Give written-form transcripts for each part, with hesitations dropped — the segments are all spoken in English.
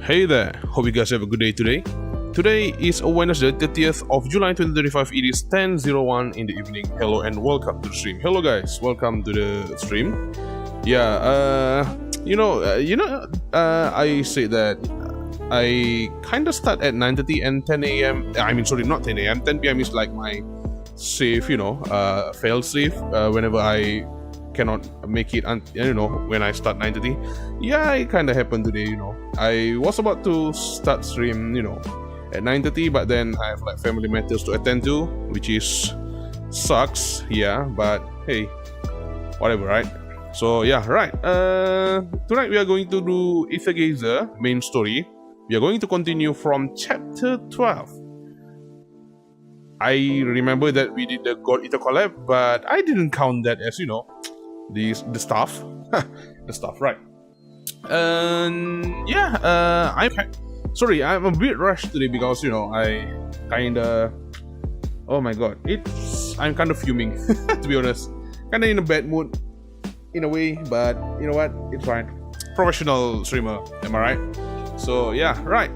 Hey there, hope you guys have a good day today. Today is a Wednesday, 30th of July 2035. It is 10:01 in the evening. Hello and welcome to the stream. Hello guys, welcome to the stream. Yeah, I say that I kind of start at 9:30 and 10 a.m. I mean, sorry, not 10 a.m. 10 p.m. is like my safe, fail safe. Whenever I cannot make it, when I start 9:30. Yeah, it kind of happened today. I was about to start stream, at 9:30, but then I have like family matters to attend to, which is sucks. Yeah, but hey, whatever, right? So yeah, right. Tonight we are going to do Aether Gazer main story. We are going to continue from chapter 12. I remember that we did the God Eater collab, but I didn't count that as the stuff, the stuff, right? I'm a bit rushed today because I kinda, oh my god, I'm kind of fuming to be honest, kinda in a bad mood in a way, but you know what, it's fine. Professional streamer, am I right? So yeah, right.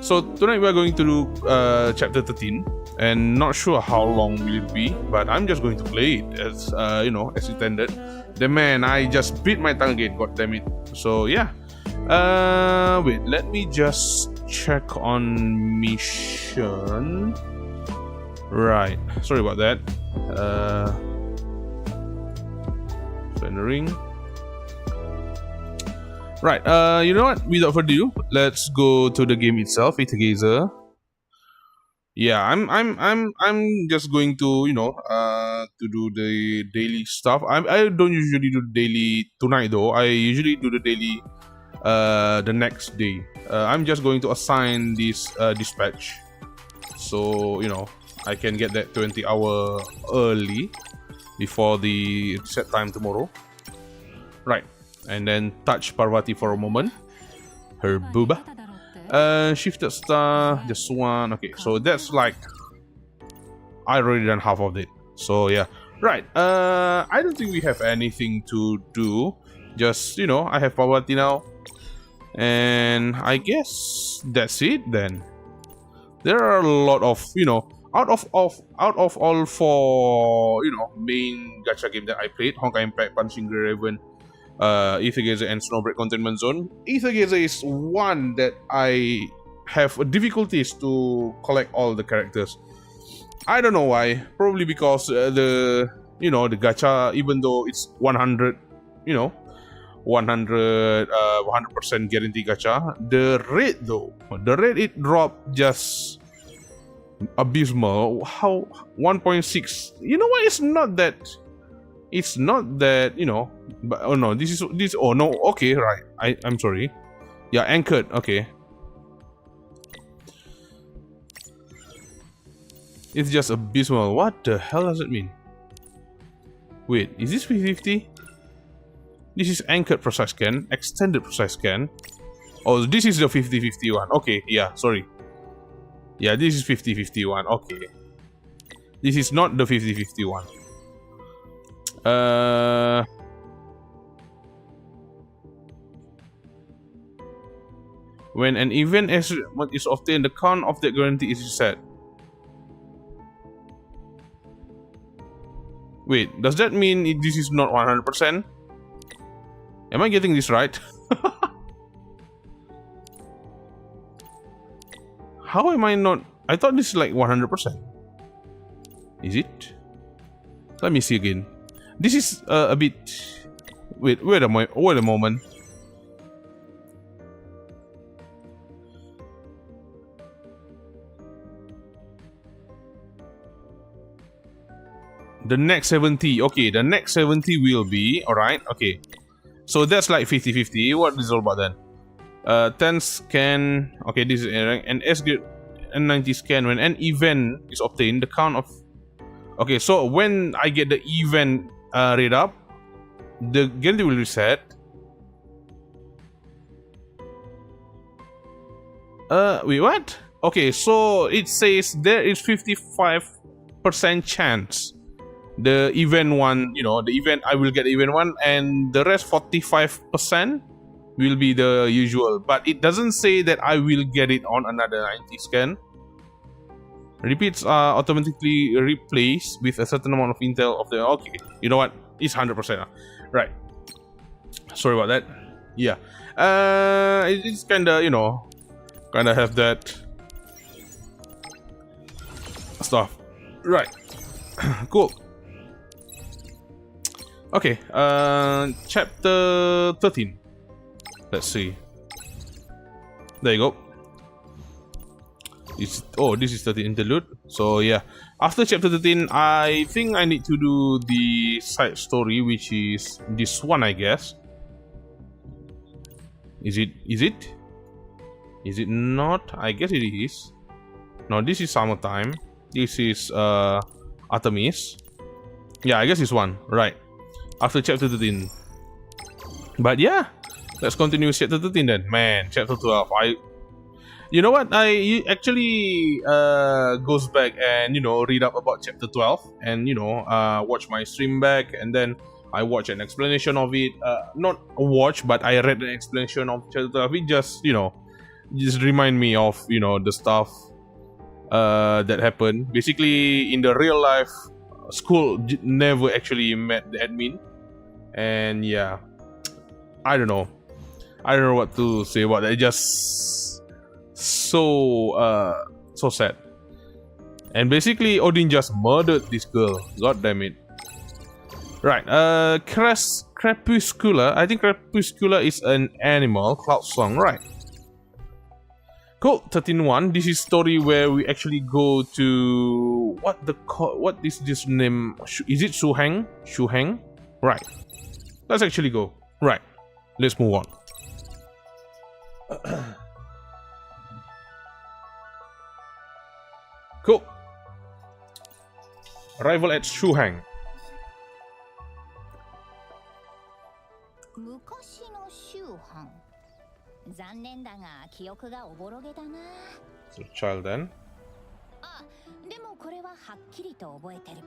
So tonight we are going to do chapter 13. And not sure how long will it be, but I'm just going to play it as as intended. The man, I just bit my tongue again, god damn it. So yeah. Wait, let me just check on mission. Right. Sorry about that. Rendering. Right, you know what? Without further ado, let's go to the game itself, Aether Gazer. Yeah, I'm just going to to do the daily stuff. I don't usually do the daily tonight though. I usually do the daily the next day. I'm just going to assign this dispatch, so I can get that 20-hour early before the set time tomorrow. Right, and then touch Parvati for a moment. Her booba. Shifted star, just one. Okay, so that's like I already done half of it. So yeah, right. I don't think we have anything to do. Just I have Parvati now, and I guess that's it then. There are a lot of out of all four main gacha game that I played, Honkai Impact, Punching Raven, Aether Gazer and Snowbreak Containment Zone. Aether Gazer is one that I have difficulties to collect all the characters. I don't know why. Probably because the gacha, even though it's 100, 100% guarantee gacha, the rate it dropped just abysmal. How 1.6? You know what? It's not that. But oh no, this. Oh no, okay, right. I'm sorry. Yeah, anchored. Okay. It's just abysmal. What the hell does it mean? Wait, is this 50-50? This is anchored precise scan, extended precise scan. Oh, this is the 50-50 one. Okay, yeah, sorry. Yeah, this is 50-50 one. Okay. This is not the 50-50 one. When an event is obtained, the count of that guarantee is set. Wait, does that mean this is not 100%? Am I getting this right? How am I not? I thought this is like 100%. Is it? Let me see again. This is a bit. Wait a moment. The next 70. Okay, the next 70 will be alright. Okay, so that's like 50-50. What is all about then? 10 scan. Okay, this is an S grade and 90 scan. When an event is obtained, the count of. Okay, so when I get the event rate up, the guarantee will reset. Wait, what? Okay, so it says there is 55% chance the event one, the event I will get event one, and the rest 45%. will be the usual, but it doesn't say that I will get it on another 90 scan. Repeats are automatically replaced with a certain amount of intel of the... Okay, you know what? It's 100%. Right. Sorry about that. Yeah. It's kinda, you know, kinda have that stuff. Right. Cool. Okay. Chapter 13. Let's see. There you go. This is 13 interlude. So yeah, after chapter 13, I think I need to do the side story, which is this one, I guess. Is it? Is it not? I guess it is. No, this is summertime. This is Artemis. Yeah, I guess it's one. Right. After chapter 13. But yeah, let's continue with chapter 13 then. Man, chapter 12. You know what? I actually goes back and, you know, read up about chapter 12 and, you know, watch my stream back, and then I watch an explanation of it. Not watch, but I read an explanation of chapter 12. It just, you know, just remind me of, you know, the stuff that happened. Basically, in the real life, school never actually met the admin. And yeah, I don't know what to say about that. It just so sad. And basically Odin just murdered this girl. God damn it. Right. Crepuscular. I think Crepuscular is an animal. Cloudsong. Right. Cool. 13.1. This is story where we actually go to what is this name? Is it Shuheng? Shuheng? Right. Let's actually go. Right. Let's move on. Cool. Arrival at Shuheng. So child then. でもこれははっきりと覚えてる。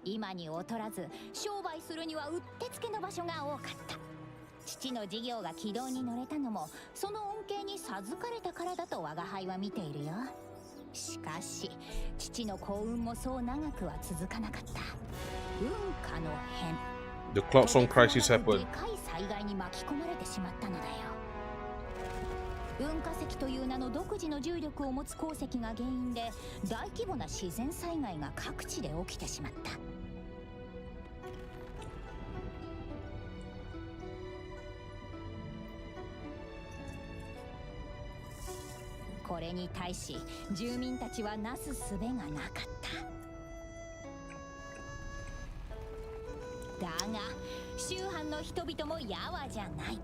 今に劣らず商売するにはうってつけの場所が多かった。父の事業が軌道に乗れたのもその恩恵に授かれたからだと我が輩は見ているよ。しかし父の幸運もそう長くは続かなかった。運河の変。The Cloudsong crisis happened. でかい災害に巻き込まれてしまったのだよ。噴火石という名の独自の重力を持つ鉱石が原因で大規模な自然災害が各地で起きてしまった。これに対し住民たちはなすすべがなかった。だが宗藩の人々もやわじゃない。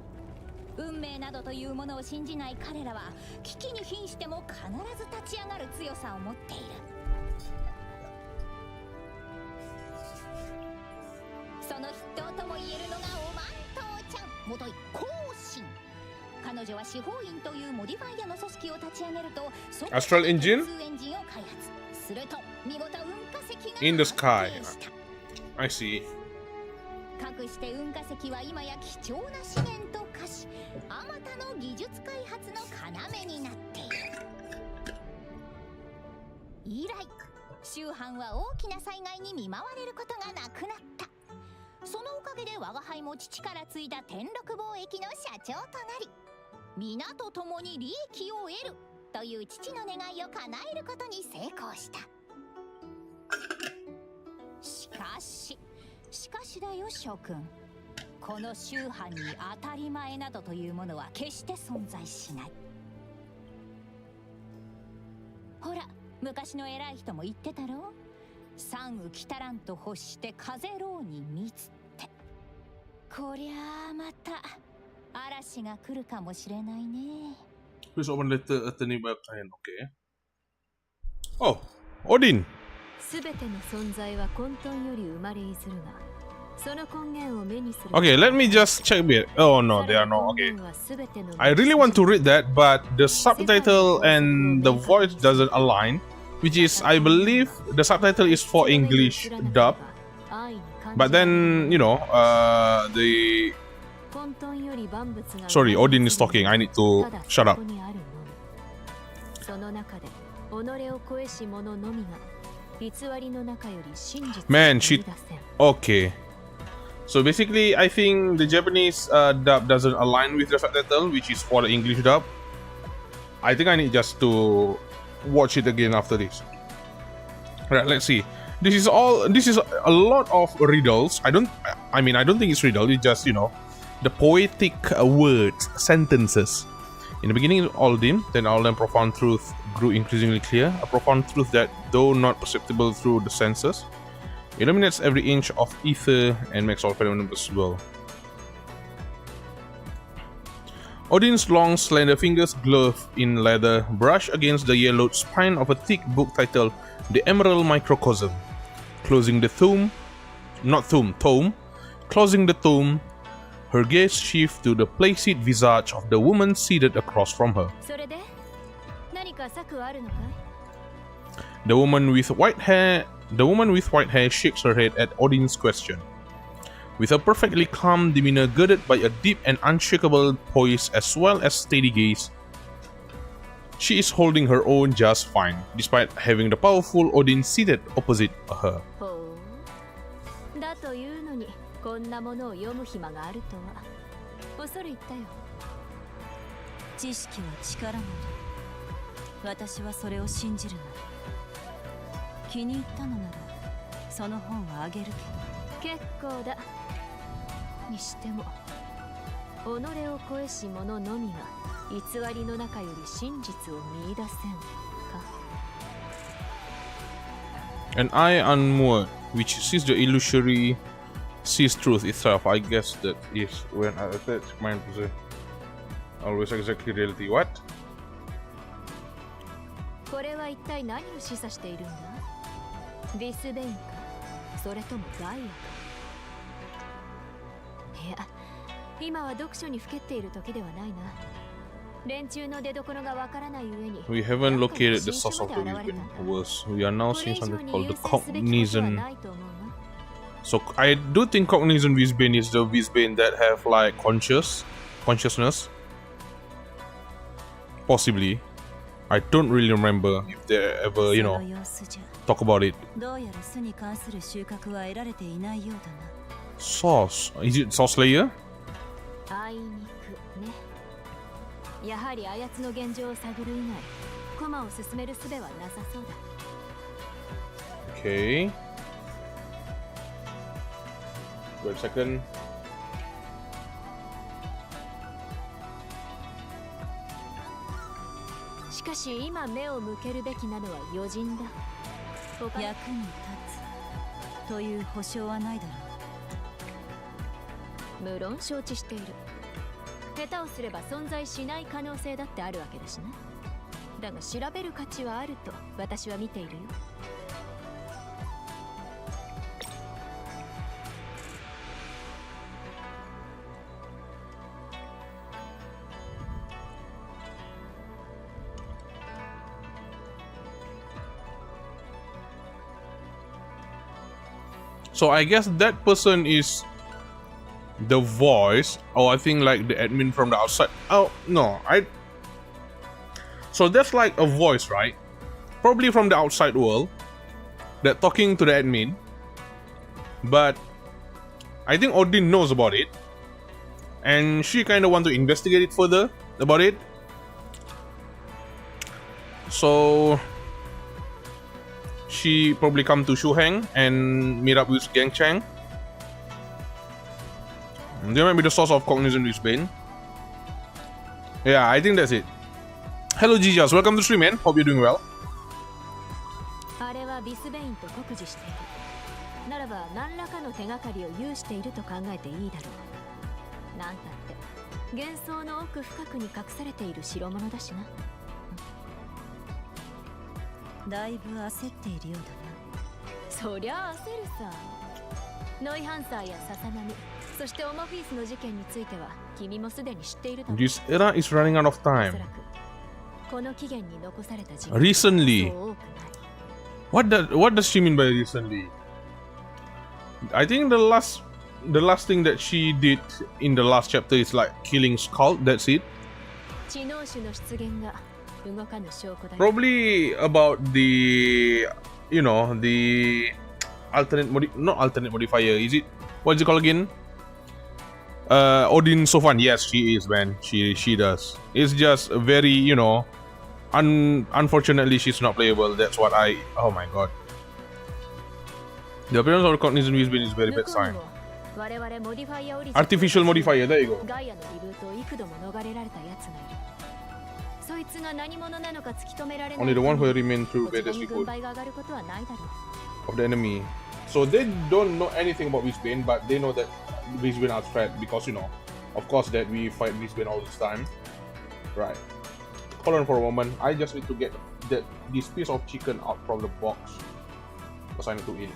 運命などというものを信じない彼らは危機に瀕しても必ず立ち上がる強さを持っている。その筆頭とも言えるのがおまん父ちゃん、もとい後進。彼女は司法院というモディファイアの組織を立ち上げると、Astral Engine? エンジンを開発。すると見事運火石が In the sky. I see. かくして運火石は今や貴重な資源と化し、あまたの技術開発の要になっている。以来、宗藩は大きな災害に見舞われることがなくなった。そのおかげで我が輩も父から継いだ天禄貿易の社長となり、皆と共に利益を得るという父の願いを叶えることに成功した。しかしだよ諸君、この宗藩に当たり前などというものは決して存在しない。ほら、昔の偉い人も言ってたろ。山雨来たらんと欲して風浪に水って。こりゃあまた嵐が来るかもしれないね。Please open letter at the neighbor client. Okay. Oh, Odin. すべての存在は混沌より生まれいずるが、その根源を目にする。Okay, let me just check a bit. Oh no, they are not. Okay. I really want to read that, but the subtitle and the voice doesn't align, which is, I believe, the subtitle is for English dub. But then, you know, the Sorry, Odin is talking. I need to shut up. Man, she... Okay. So basically, I think the Japanese dub doesn't align with the subtitle, which is for the English dub. I think I need just to watch it again after this. Right, let's see. This is a lot of riddles. I don't think it's riddle. It's just, you know, the poetic words, sentences. In the beginning, all dim, then all them profound truth grew increasingly clear. A profound truth that, though not perceptible through the senses, illuminates every inch of ether and makes all phenomena possible. Odin's long, slender fingers, gloved in leather, brush against the yellowed spine of a thick book titled The Emerald Microcosm. Closing the tome, closing the tome, her gaze shifts to the placid visage of the woman seated across from her. The woman with white hair shakes her head at Odin's question. With a perfectly calm demeanor girded by a deep and unshakable poise as well as steady gaze, she is holding her own just fine, despite having the powerful Odin seated opposite her. An eye unmoored, which sees the illusory, sees truth itself. I guess that is when I attach mind possession. Always exactly reality. What? We haven't located the source of the Wisbane. We are now seeing something called the Cognizant. So I do think Cognizant Wisbane is the Wisbane that have like consciousness. Possibly. I don't really remember if they ever, you know, talk about it. Source. Is it Source Slayer? Okay. Wait a second. So I guess that person is the voice, or I think like the admin from the outside. Oh no, so that's like a voice, right? Probably from the outside world that talking to the admin. But I think Odin knows about it, and she kind of want to investigate it further about it. So she probably come to Shuheng and meet up with Gang Chang. They might be the source of Cognizant Wisbane. Yeah, I think that's it. Hello Gijas, welcome to the stream, man. Hope you're doing well. This era is running out of time. Recently. What does she mean by recently? I think the last the last thing that she did in the last chapter is like killing Skull. That's it. 知能種の出現が動かぬ証拠だよ。 Probably about the, you know, the alternate not alternate modifier. Is it? What's it called again? Odin Sofan. Yes, she is, man. She does. It's just very, you know, unfortunately she's not playable. That's what I. Oh my god. The appearance of the cognizant Wisbin is very bad sign. 我々モディファイアオリジン Artificial modifier. There you go. ガイアのリブートを幾度も逃れられたやつがいる。そいつが何者なのか突き止められない。 Only the one who remain true こちら greatest に people 軍配が上がることはないだろう。 of the enemy. So they don't know anything about Wisbin, but they know that Wisbin are threat because, you know, of course that we fight Wisbin all this time. Right. Hold on for a moment. I just need to get this piece of chicken out from the box because I need to eat.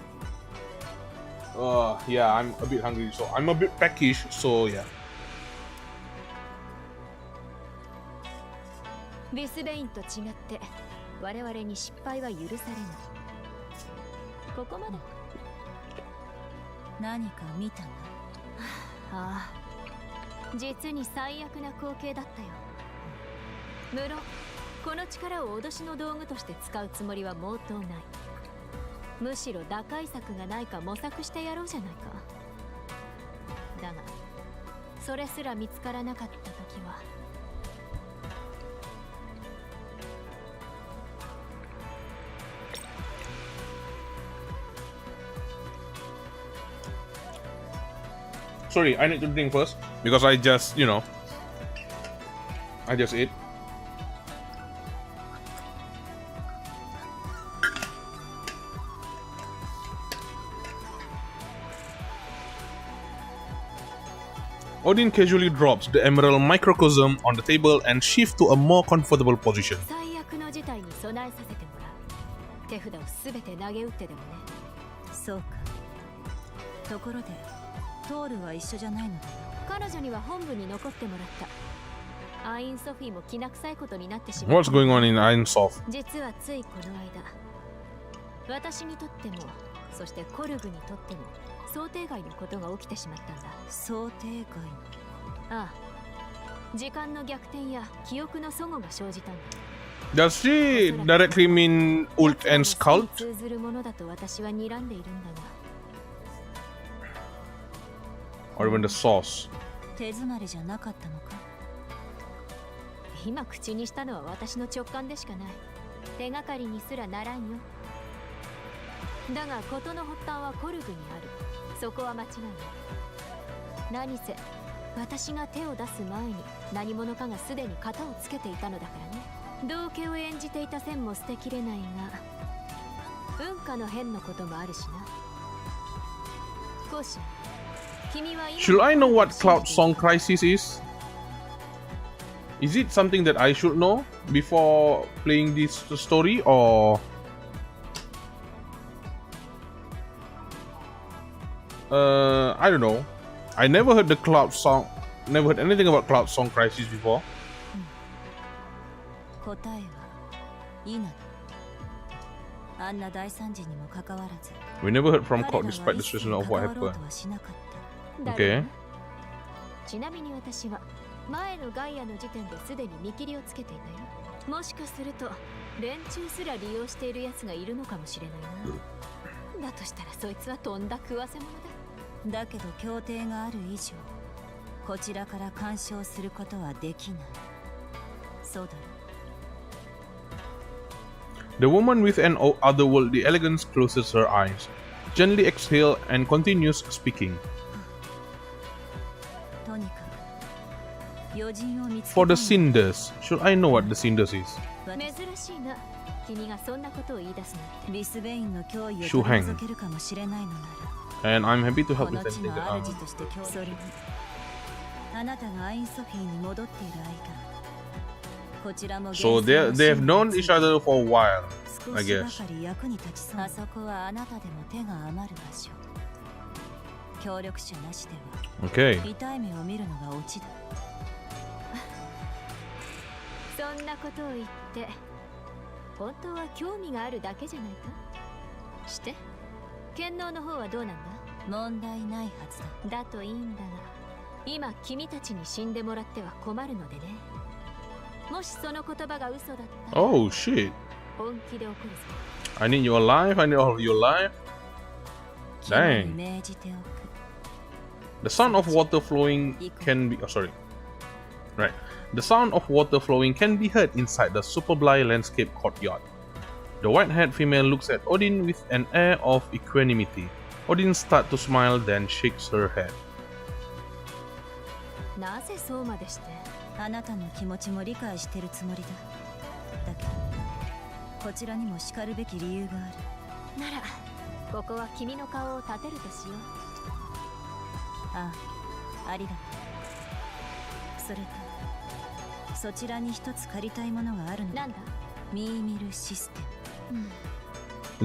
Yeah, I'm a bit hungry, so I'm a bit peckish, so yeah. ビスベインと違って我々に失敗は許されない。ここまで。何か見たな。ああ、実に最悪な光景だったよ。無論この力を脅しの道具として使うつもりは毛頭ない。むしろ打開策がないか模索してやろうじゃないか。だがそれすら見つからなかった時は。 Sorry, I need to drink first because I just, you know, I just ate. Odin casually drops the emerald microcosm on the table and shifts to a more comfortable position. 最悪の事態に備えさせてもらう。手札をすべて投げ打ってでもね。そうか。ところでトールは一緒じゃないのだな。彼女には本部に残ってもらった。アインソフィーもきな臭いことになってしまう。 What's going on in Ironsoft? 実はついこの間、私にとっても、そしてコルグにとっても想定外のことが起きてしまったんだ。想定外の。ああ、時間の逆転や記憶の齟齬が生じたんだ。 Does she directly mean ult and scald? 通ずるものだと私は睨んでいるんだが。 Or even the sauce? 手詰まりじゃなかったのか。今口にしたのは私の直感でしかない。手がかりにすらならんよ。だが事の発端はコルグにある。そこは間違いない。何せ私が手を出す前に何者かがすでに型をつけていたのだからね。道化を演じていた線も捨てきれないが、運河の変のこともあるしな。講師、君は今 Should I know what Cloudsong Crisis is? Is it something that I should know before playing this story, or I don't know. I never heard the Cloudsong. Never heard anything about Cloudsong Crisis before. 答えはいいな。あんな大惨事にもかかわらず。 We never heard from 彼 Cloud らは despite the 一切 situation of 関 what わろう happened. とはしなかった。 Okay. ちなみに私は前のガイアの時点ですでに見切りをつけていたよ。もしかすると連中すら利用している奴がいるのかもしれないな。だとしたらそいつはとんだ食わせ者だ。だけど協定がある以上、こちらから干渉することはできない。そうだろ。 The woman with an otherworldly elegance closes her eyes, gently exhales, and continues speaking. とにかく余人を見つけ For た the んだ。 Cinders, should I know what the Cinders is? 珍しいな。君がそんなことを言い出すなんて。ビスベインの脅威を Shuheng. 取り除けるかもしれないのなら、 And I'm happy to こ help の with 地 anything の that 主として協それにあなたがアインソフィーに戻っている間、こちらも So they have known each other for a while, 少 I しば guess. かり役に立ちそう。あそこはあなたでも手が余る場所。協力者なしでは Okay. 痛い目を見るのがオチだ。そんなことを言って本当は興味があるだけじゃないか。して、剣能の方はどうなんだ。問題ないはずだ。だといいんだが、今君たちに死んでもらっては困るのでね。もしその言葉が嘘だったら Oh shit. 本気で怒るぞ。 I need you alive. I need all of you alive. 君に Dang. 命じておく。 The sound of water flowing can be. Oh, sorry. Right. The sound of water flowing can be heard inside the Superbly landscape courtyard. The white-haired female looks at Odin with an air of equanimity. Odin starts to smile, then shakes her head. なぜそうまでして。あなたの気持ちも理解してるつもりだ。だけど、こちらにも叱るべき理由がある。なら、ここは君の顔を立てるとしよう。ああ、ありがとう。それと、そちらに一つ借りたいものがあるの。なんだ？ミーミルシステム。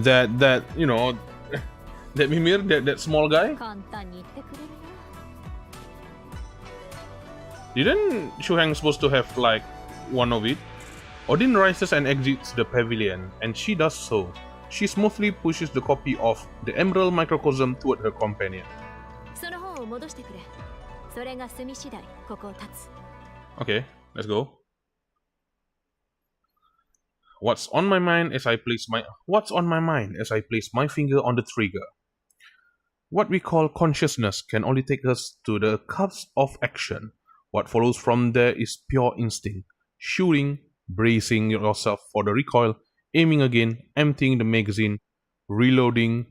That you know, that Mimir, that small guy. 簡単に言ってくれるな。Didn't Shuhang supposed to have like one of it? Odin rises and exits the pavilion, and she does so. She smoothly pushes the copy of the Emerald Microcosm toward her companion. その本を戻してくれ。それが済み次第、ここを立つ。Okay, let's go. What's on my mind as I place my finger on the trigger? What we call consciousness can only take us to the cusp of action. What follows from there is pure instinct. Shooting, bracing yourself for the recoil, aiming again, emptying the magazine, reloading.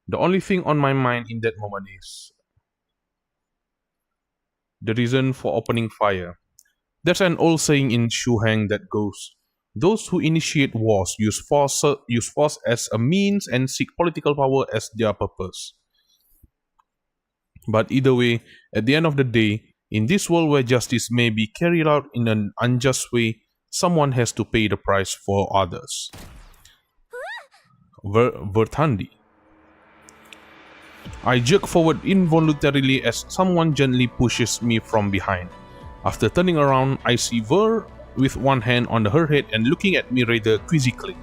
The only thing on my mind in that moment is the reason for opening fire. There's an old saying in Shuhang that goes, those who initiate wars use force as a means and seek political power as their purpose. But either way, at the end of the day, in this world where justice may be carried out in an unjust way, someone has to pay the price for others. Vertandi. I jerk forward involuntarily as someone gently pushes me from behind. After turning around, I see Ver with one hand on her head and looking at me rather quizzically.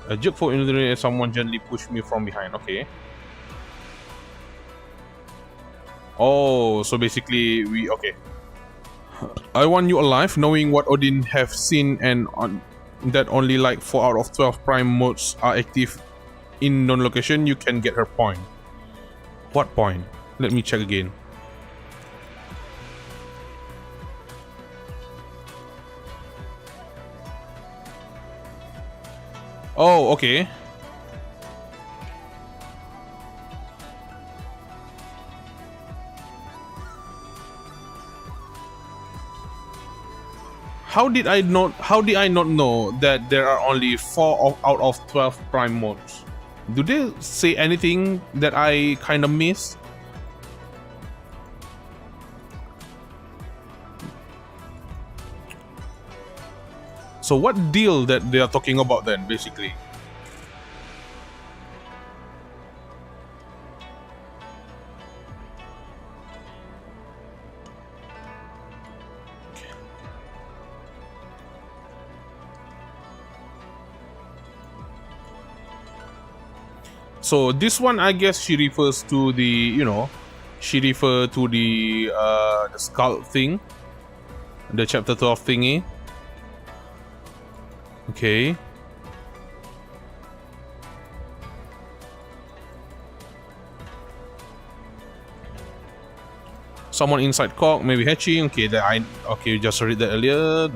I jerk forward involuntarily as someone gently pushed me from behind. Okay. Oh, so basically okay. I want you alive, knowing what Odin have seen and that only like 4 out of 12 prime modes are active in non-location. You can get her point. What point? Let me check again. Oh, okay. How did I not know that there are only 4 out of 12 prime modes? Do they say anything that I kind of missed? So what deal that they are talking about then, basically? So this one, I guess she refers to the, you know, the skull thing, the chapter 12 thingy. Okay. Someone inside Cork, maybe hatching. Okay, you just read that earlier.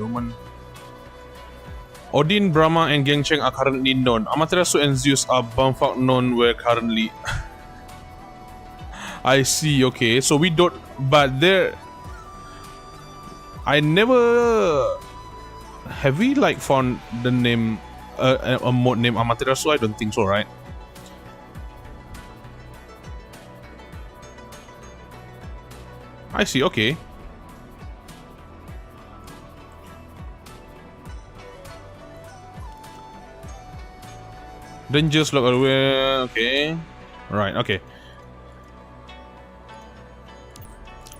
Odin, Brahma, and Gengcheng are currently known. Amaterasu and Zeus are bumfuck known where currently. I see, okay. So we don't. But there. I never. Have we like found the name. A mode named Amaterasu? I don't think so, right? I see, okay. Then just look away. Okay. Right, okay.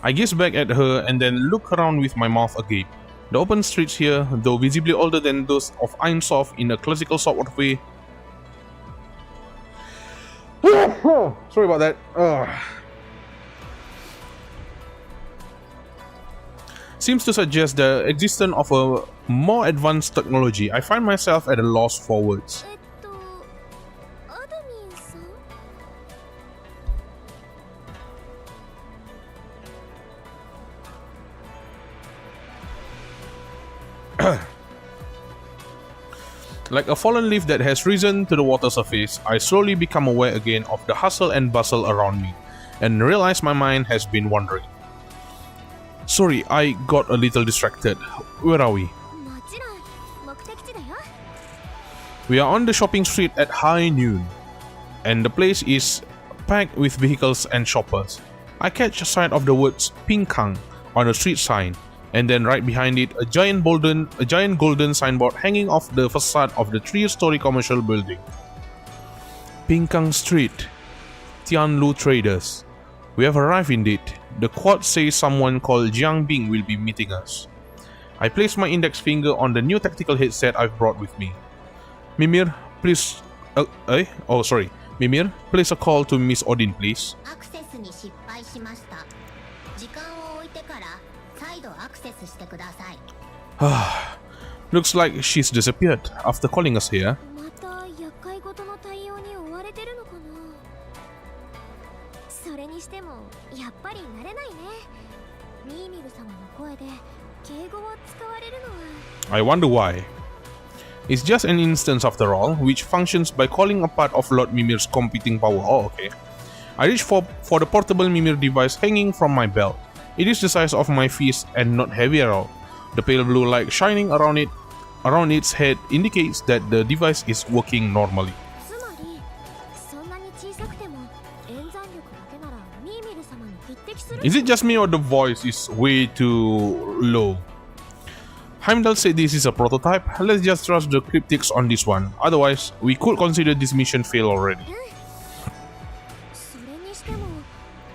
I gaze back at her and then look around with my mouth agape. The open streets here, though visibly older than those of Ainsoft in a classical sort of way. Sorry about that. Seems to suggest the existence of a more advanced technology. I find myself at a loss for words. アドミンさん Like a fallen leaf that has risen to the water surface, I slowly become aware again of the hustle and bustle around me, and realize my mind has been wandering. Sorry, I got a little distracted. Where are we? もちろん目的地だよ We are on the shopping street at high noon, and the place is packed with vehicles and shoppers. I catch sight of the words Pinkang on a street sign, and then right behind it, a giant golden signboard hanging off the facade of the 3-story commercial building. Pinkang Street, Tianlu Traders. We have arrived indeed. The quad says someone called Jiang Bing will be meeting us. I place my index finger on the new tactical headset I've brought with me. Mimir, please... Mimir, place a call to Miss Odin, please. アクセスに失敗しました。時間を置いてから再度アクセスしてください。Looks like she's disappeared after calling us here. また厄介事の対応に追われてるのかなそれにしてもやっぱり慣れないねミーミル様の声で敬語を使われるのは I wonder why. It's just an instance after all, which functions by calling a part of Lord Mimir's computing power. Oh, okay. I reach for the portable Mimir device hanging from my belt. It is the size of my fist and not heavy at all. The pale blue light shining around its head indicates that the device is working normally. つまりそんなに小さくても演算力だけならミーミル様に匹敵する Is it just me or the voice is way too low? Heimdall said this is a prototype. Let's just trust the cryptics on this one. Otherwise, we could consider this mission failed already. それにしても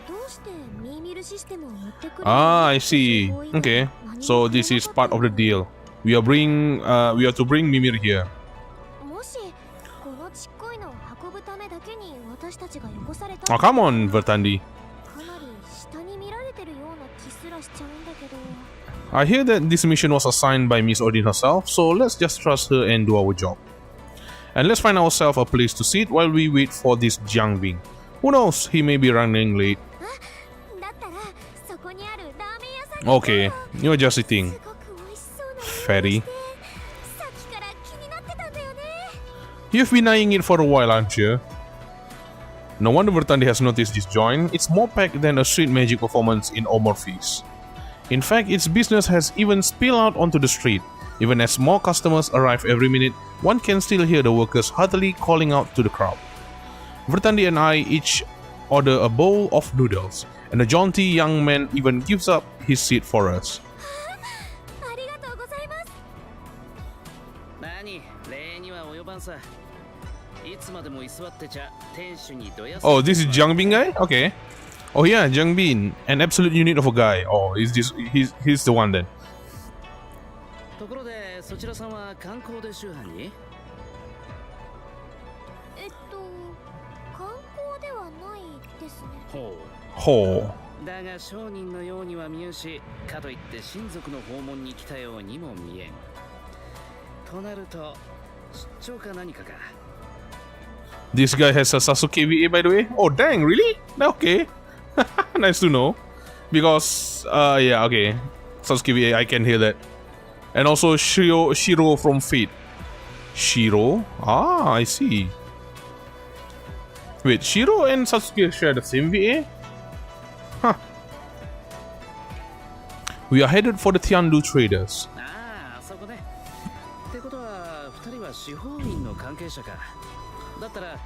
どうしてミーミルシステムを持ってくる Ah, I see. Okay, so this is part of the deal. We are to bring Mimir here. もしこのちっこいのを運ぶためだけに私たちが汚された Oh, come on, Vertandi. かなり下に見られてるような気すらしちゃうんだけど I hear that this mission was assigned by Miss Odin herself, so let's just trust her and do our job. And let's find ourselves a place to sit while we wait for this Jiang Bing. Who knows, he may be running late. だったらそこにあるラーメン屋さん Okay, you're just sitting. すごく美味しそうな匂いが Fatty. してさっきから気になってたんだよね You've been eyeing it for a while, aren't you? No wonder Vertandi has noticed this joint. It's more packed than a street magic performance in Omorphis. In fact, its business has even spilled out onto the street. Even as more customers arrive every minute, one can still hear the workers heartily calling out to the crowd. Vertandi and I each order a bowl of noodles, and the jaunty young man even gives up his seat for us. ありがとうございます 何礼には及ばんさいつまでも居座ってちゃ店主にどや Oh, this is Jiang Bing guy? Okay. Oh yeah, Jiang Bing, an absolute unit of a guy. Oh, he's the one then. ところでそちらさんは観光で周藩に観光ではないですねほ Oh. うだが商人のようには見えんしかといって親族の訪問に来たようにも見えんとなると出張か何かか This guy has a Sasuke VA, by the way. Oh, dang, really? Okay. Nice to know. Because, yeah, okay. Sasuke VA, I can hear that. And also Shiro from Fate. Shiro? Ah, I see. Wait, Shiro and Sasuke share the same VA? Huh. We are headed for the Tianlu Traders. ああそこねってことは2人は司法院の関係者かだったら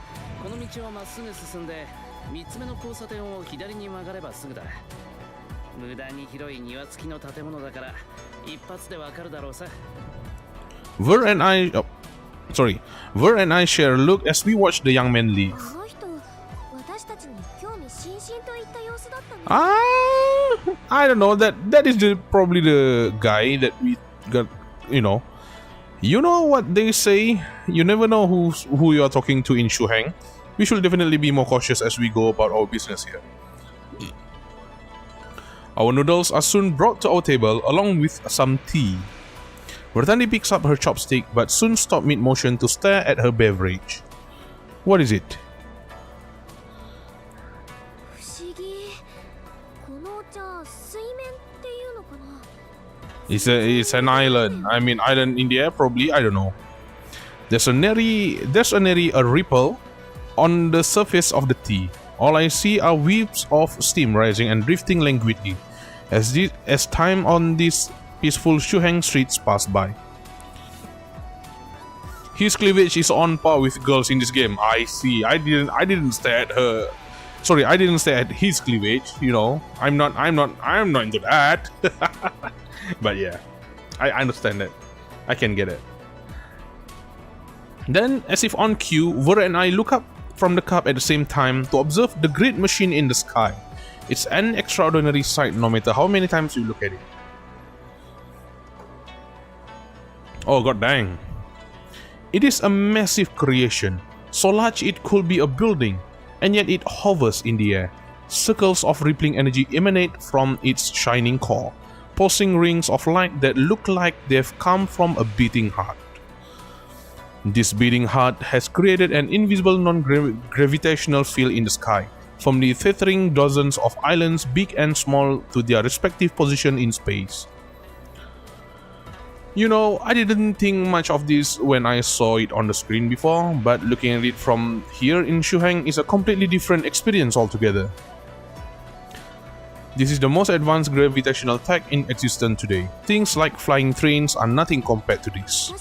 この道をまっすぐ進んで3つ目の交差点を左に曲がればすぐだ無駄に広い庭付きの建物だから一発でわかるだろうさ Ver and I share a look as we watch the young man leave. この人私たちに興味津々といった様子だったね I don't know. That is probably the guy that we got, you know what they say. You never know who you are talking to in Shuheng. We should definitely be more cautious as we go about our business here. Our noodles are soon brought to our table along with some tea. Bertani picks up her chopstick but soon stops mid-motion to stare at her beverage. What is it? It's an island. I mean, island in the air, probably. I don't know. There's a ripple on the surface of the tea. All I see are wisps of steam rising and drifting languidly as time on these peaceful Shuheng streets pass by. His cleavage is on par with girls in this game. I see. I didn't stare at her. Sorry, I didn't stare at his cleavage. You know, I'm not into that. But yeah, I understand that. I can get it. Then, as if on cue, Ver and I look up from the cup at the same time to observe the great machine in the sky. It's an extraordinary sight no matter how many times you look at it. Oh god dang. It is a massive creation, so large it could be a building, and yet it hovers in the air. Circles of rippling energy emanate from its shining core, pulsing rings of light that look like they've come from a beating heart. This beating heart has created an invisible non-gravitational field in the sky, from the tethering dozens of islands big and small to their respective position in space. You know, I didn't think much of this when I saw it on the screen before, but looking at it from here in Shuheng is a completely different experience altogether. This is the most advanced gravitational tech in existence today. Things like flying trains are nothing compared to this.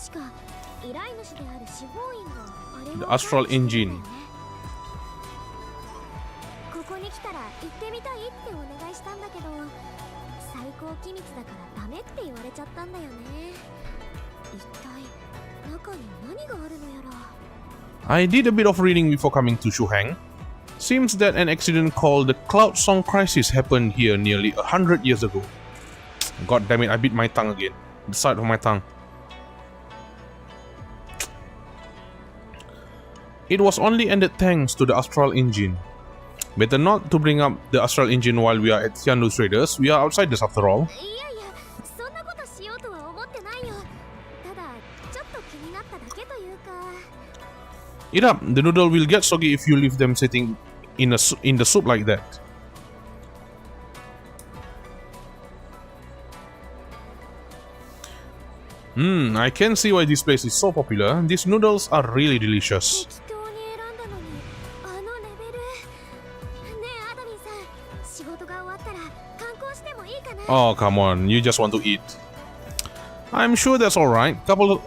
The astral engine. I did a bit of reading before coming to Shuheng. Seems that an accident called the Cloudsong crisis happened here nearly 100 years ago. God damn it, I bit my tongue again. The side of my tongue. It was only ended thanks to the astral engine. Better not to bring up the astral engine while we are at Tianlu Traders. We are outsiders after all. Eat up, the noodle will get soggy if you leave them sitting in the soup like that. I can see why this place is so popular. These noodles are really delicious. Oh come on, you just want to eat. I'm sure that's alright.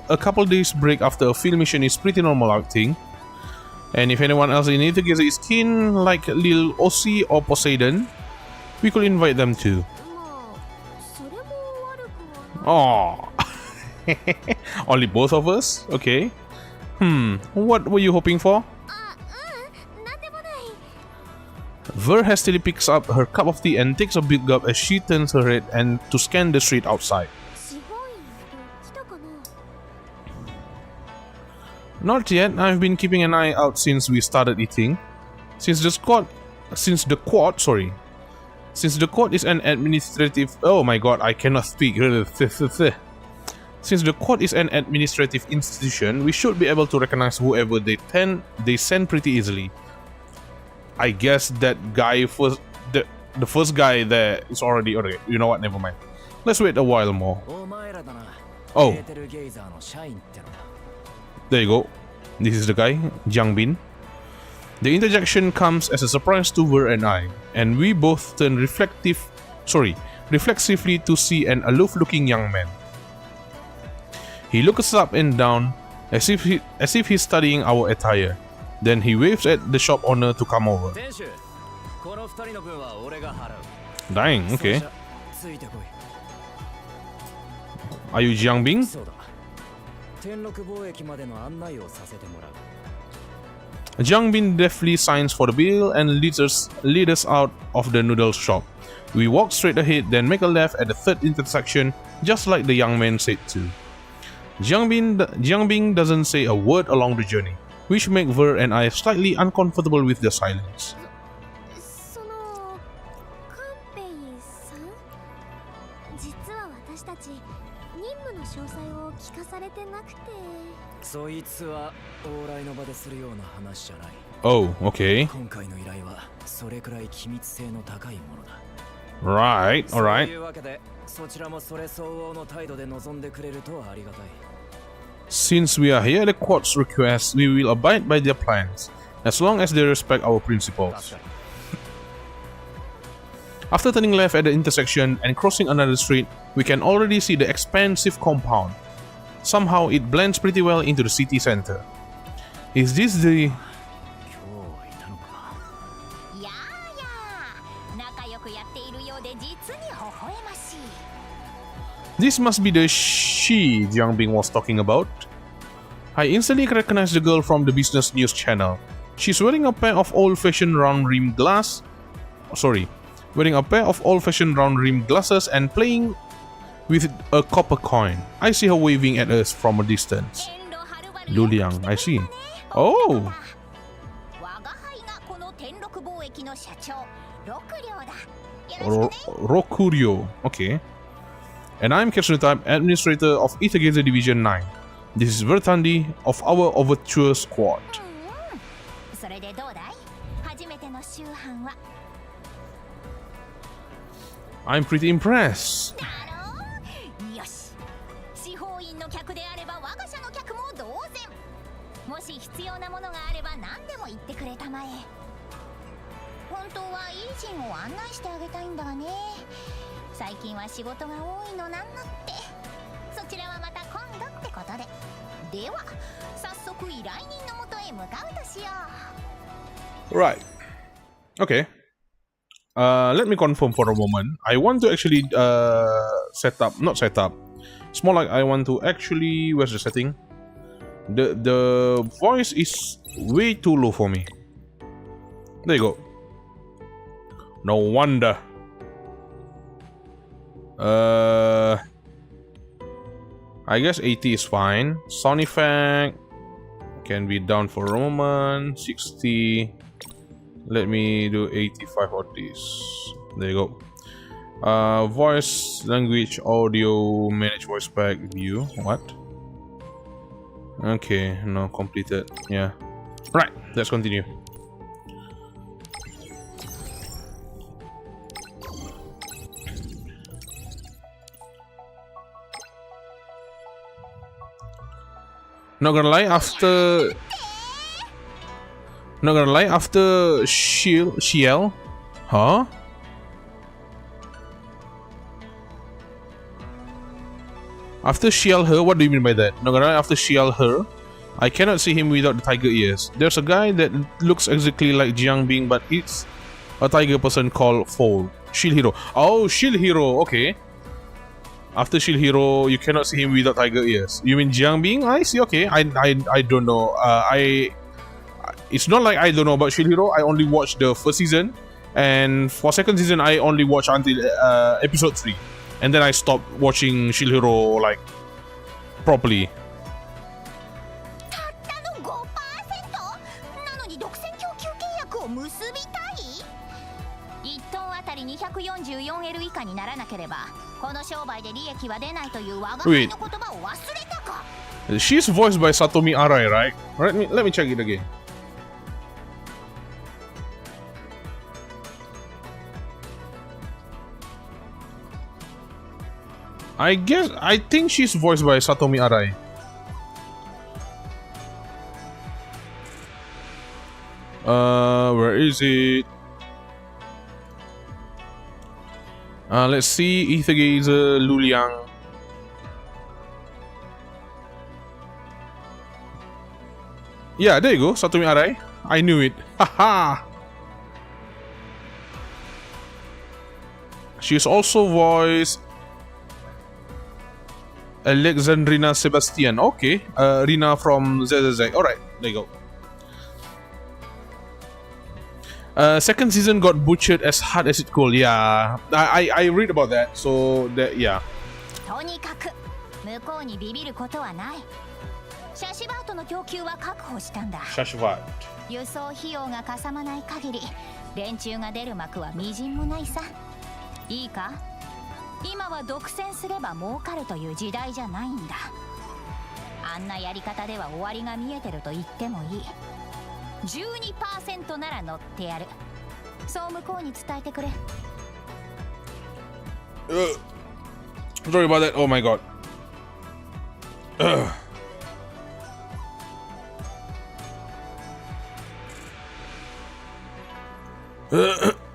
A couple days break after a field mission is pretty normal, I think. And if anyone else in Aether Gazer is keen, like Lil Ossie or Poseidon, we could invite them too. Oh, only both of us? Okay. What were you hoping for? Ver hastily picks up her cup of tea and takes a big gulp as she turns her head and to scan the street outside. Not yet. I've been keeping an eye out since we started eating. Since the quad is an administrative... Oh my god, I cannot speak. Since the quad is an administrative institution, we should be able to recognize whoever they send pretty easily. I guess that guy first... The first guy there is already... Okay, you know what? Never mind. Let's wait a while more. Oh. There you go. This is the guy, Jiang Bin. The interjection comes as a surprise to Ver and I, and we both turn reflexively to see an aloof-looking young man. He looks up and down as if he's studying our attire. Then he waves at the shop owner to come over. Dang, okay. Are you Jiang Bin? Jiangbin deftly signs for the bill and leads us out of the noodle shop. We walk straight ahead, then make a left at the third intersection, just like the young man said to. Jiangbin doesn't say a word along the journey, which make Ver and I slightly uncomfortable with the silence. そのカンペイさん、実は私たち任務の詳細を聞かされてなくて。そいつは往来の場でするような話じゃない。 Oh, okay. 今回の依頼はそれくらい機密性の高いものだ。 Right, そう alright. いうわけで、そちらもそれ相応の態度で臨んでくれるとありがたい。 Since we are here at the court's request, we will abide by their plans, as long as they respect our principles. After turning left at the intersection and crossing another street, we can already see the expansive compound. Somehow it blends pretty well into the city center. Is this the... 今日はいたのか。やーやー、仲良くやっているようで実に微笑ましい。 This must be the she Jiangbing was talking about. I instantly recognize the girl from the business news channel. She's wearing a pair of old-fashioned round-rimmed wearing a pair of old-fashioned round-rimmed glasses and playing with a copper coin. I see her waving at us from a distance. 遠路はるばる Luliang, I see. Oh, 我が輩がこの天禄貿易の社長、六両だ。よろしくね。 Rokuryo. Okay. And I'm Ketsunutab, administrator of Aether Gazer Division 9. This is Vertandi of our Overture Squad. それでどうだい？初めての週販は。 I'm pretty impressed. だろう？よし。司法院の客であれば我が社の客も同然。もし必要なものがあれば何でも言ってくれたまえ。本当はイージンを案内してあげたいんだがね。最近は仕事が多いのなんのって。そちらはまた今度ってことで。では、早速依頼人のもとへ向かうとしよう。 Right. Okay. Let me confirm for a moment. I want to actually not set up. It's more like I want to actually, where's the setting? The voice is way too low for me. There you go. No wonder. I guess 80 is fine. Sound effect can be down for a moment. 60. Let me do 85 of this. There you go. Voice, language, audio, manage voice pack, view. What? Okay, no, completed. Yeah. Right, let's continue. Not gonna lie, after Shiel, huh? After Shiel her, what do you mean by that? Not gonna lie, after Shiel her, I cannot see him without the tiger ears. There's a guy that looks exactly like Jiangbing, but it's a tiger person called Fold. Shield Hero. Oh, Shield Hero, okay. After Shield Hero, you cannot see him without tiger ears. You mean Jiangbing? I see, okay. I don't know. It's not like I don't know about Shield Hero. I only watched the first season, and for second season I only watched until episode 3, and then I stopped watching Shield Hero like properly. たったの 5% なのに独占供給契約を結びたい？1トンあたり 244L 以下にならなければこの商売で利益は出ないという我が輩の言葉を忘れたか？ She's voiced by Satomi Arai, right? Let me check it again. I think she's voiced by Satomi Arai. Where is it? Let's see. Aether Gazer, Luliang. Yeah, there you go. Satomi Arai. I knew it. Haha. She's also voiced Alexandrina Sebastian. Okay. Rina from ZZZ. Alright, there you go. Second season got butchered as hard as it could. Yeah, I read about that. So that yeah. とにかく向こうにビビることはない。シャシバートの供給は確保したんだ。 Shashvat. 輸送費用がかさまない限り連中が出る幕はみじんもないさ。いいか、今は独占すれば儲かるという時代じゃないんだ。あんなやり方では終わりが見えてると言ってもいい。12% なら乗ってやる。そう向こうに伝えてくれ。Sorry about that. Oh my god.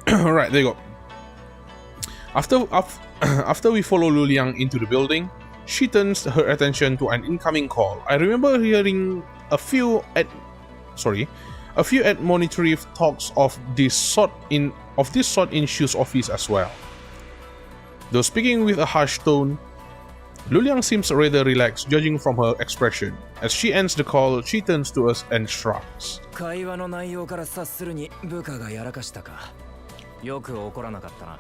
Alright, there you go. After we follow Lu Liang into the building, she turns her attention to an incoming call. I remember hearing a few admonitory talks of this sort in Shu's office as well. Though speaking with a harsh tone, Lu Liang seems rather relaxed, judging from her expression. As she ends the call, she turns to us and shrugs. 会話の内容から察するに部下がやらかしたか。よく怒らなかったな。